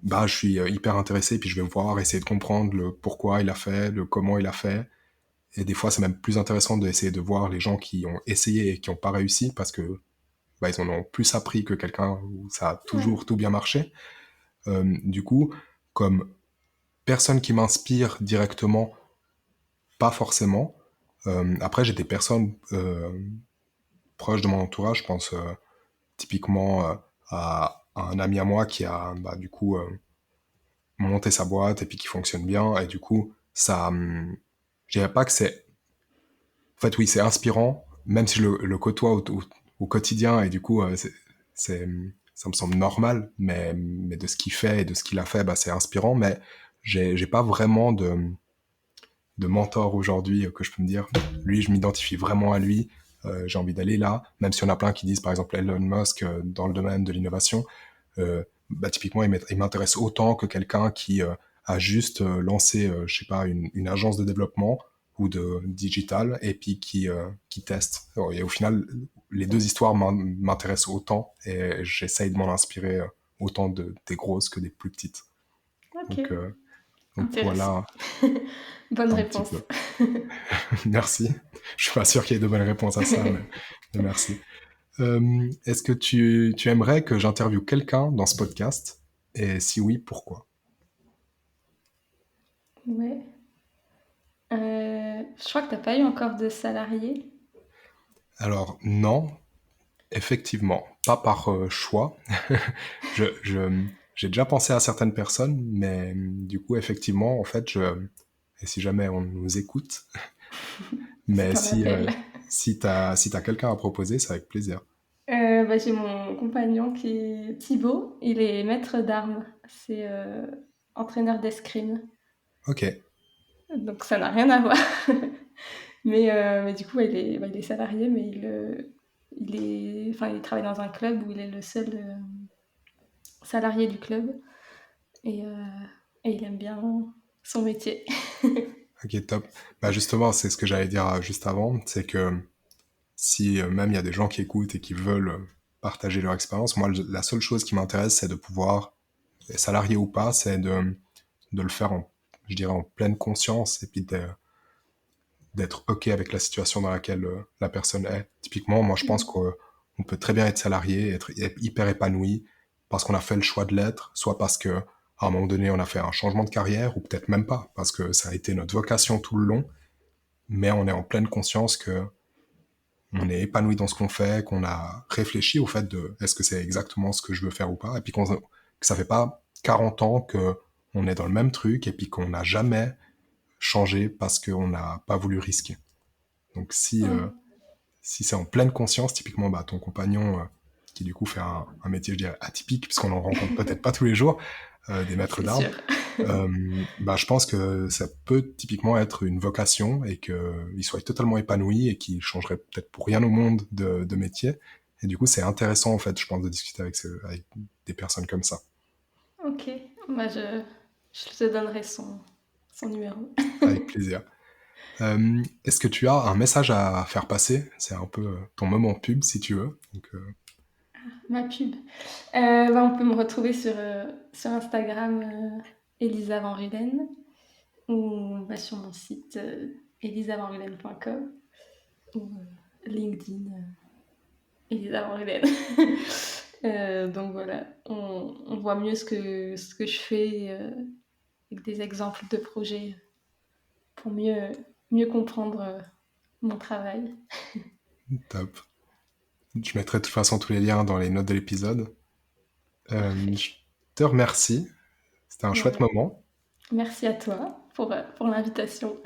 bah je suis hyper intéressé, puis je vais voir, essayer de comprendre le pourquoi il a fait, le comment il a fait. Et des fois, c'est même plus intéressant d'essayer de voir les gens qui ont essayé et qui n'ont pas réussi parce que bah, ils en ont plus appris que quelqu'un où ça a
Ouais.
toujours tout bien marché. Du coup, comme personne qui m'inspire directement, pas forcément. Après, j'ai des personnes proches de mon entourage, je pense typiquement à un ami à moi qui a bah, du coup monté sa boîte et puis qui fonctionne bien. Et du coup, ça, je dirais pas que c'est... En fait, oui, c'est inspirant, même si je le côtoie au quotidien et du coup, c'est, ça me semble normal, mais de ce qu'il fait et de ce qu'il a fait, bah, c'est inspirant, mais j'ai pas vraiment de mentor aujourd'hui que je peux me dire, lui, je m'identifie vraiment à lui, j'ai envie d'aller là, même si on a plein qui disent, par exemple, Elon Musk dans le domaine de l'innovation, bah, typiquement, il m'intéresse autant que quelqu'un qui a juste lancé, je sais pas, une agence de développement ou de digital et puis qui teste. Et au final, les deux histoires m'intéressent autant et j'essaye de m'en inspirer autant des grosses que des plus petites.
Ok.
Donc Donc
Intéressant.
voilà
Bonne
un petit
réponse.
peu. Merci. Je suis pas sûr qu'il y ait de bonnes réponses à ça, mais merci. Est-ce que tu aimerais que j'interviewe quelqu'un dans ce podcast? Et si oui, pourquoi?
Ouais. Je crois que t'as pas eu encore de salariés.
Alors non, effectivement, pas par choix. J'ai déjà pensé à certaines personnes, mais du coup, effectivement, en fait, et si jamais on nous écoute,
C'est
mais
un appel.
si t'as quelqu'un à proposer, c'est avec plaisir.
J'ai mon compagnon qui est Thibaut, il est maître d'armes, c'est entraîneur d'escrime,
Ok,
donc ça n'a rien à voir. Mais du coup, il est salarié, mais il travaille dans un club où il est le seul salarié du club et, euh, et il aime bien son métier.
ok, top. Bah justement, c'est ce que j'allais dire juste avant, c'est que si même il y a des gens qui écoutent et qui veulent partager leur expérience, moi, la seule chose qui m'intéresse, c'est de pouvoir, salarié ou pas, c'est de le faire je dirais, en pleine conscience et puis d'être OK avec la situation dans laquelle la personne est. Typiquement, moi, je pense qu'on peut très bien être salarié, être hyper épanoui parce qu'on a fait le choix de l'être, soit parce que à un moment donné, on a fait un changement de carrière, ou peut-être même pas, parce que ça a été notre vocation tout le long, mais on est en pleine conscience que on est épanoui dans ce qu'on fait, qu'on a réfléchi au fait de est-ce que c'est exactement ce que je veux faire ou pas, et puis que ça fait pas 40 ans que on est dans le même truc, et puis qu'on n'a jamais changé parce qu'on n'a pas voulu risquer. Donc
Ouais,
si c'est en pleine conscience, typiquement bah, ton compagnon qui du coup fait un métier, je dirais, atypique, puisqu'on en rencontre peut-être pas tous les jours, des maîtres
c'est
d'armes,
sûr.
bah, je pense que ça peut typiquement être une vocation et qu'il soit totalement épanoui et qu'il changerait peut-être pour rien au monde de métier. Et du coup, c'est intéressant, en fait, je pense, de discuter avec des personnes comme ça.
Ok, bah je te donnerai son numéro.
Avec plaisir. Est-ce que tu as un message à faire passer? C'est un peu ton moment pub, si tu veux. Donc,
Ma pub. On peut me retrouver sur Instagram, Elisa Van Rulen, ou sur mon site elisavanrulen.com, ou LinkedIn Elisa Van Rulen. Donc voilà, on voit mieux ce que je fais avec des exemples de projets pour mieux comprendre mon travail.
top. Je mettrai de toute façon tous les liens dans les notes de l'épisode.
Parfait.
Je te remercie. C'était un chouette
Ouais.
moment.
Merci à toi pour l'invitation.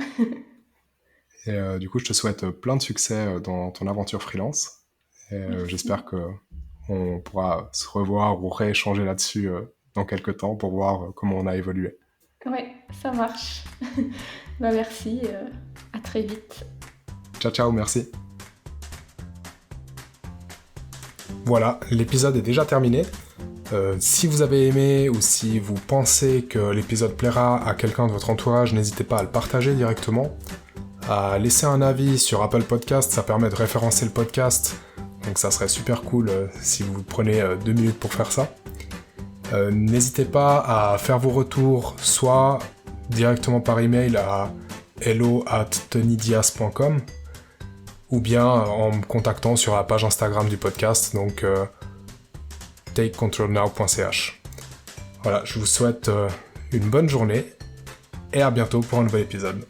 Et du coup, je te souhaite plein de succès dans ton aventure freelance. Et j'espère
Merci.
que on pourra se revoir ou rééchanger là-dessus dans quelques temps pour voir comment on a évolué.
Ouais, ça marche. Merci, à très vite.
Ciao, ciao, merci. Voilà, l'épisode est déjà terminé. Si vous avez aimé ou si vous pensez que l'épisode plaira à quelqu'un de votre entourage, n'hésitez pas à le partager directement, à laisser un avis sur Apple Podcast, ça permet de référencer le podcast, donc ça serait super cool si vous prenez 2 minutes pour faire ça. N'hésitez pas à faire vos retours soit directement par email à hello@tonydias.com ou bien en me contactant sur la page Instagram du podcast, donc takecontrolnow.ch. Voilà, je vous souhaite une bonne journée et à bientôt pour un nouvel épisode.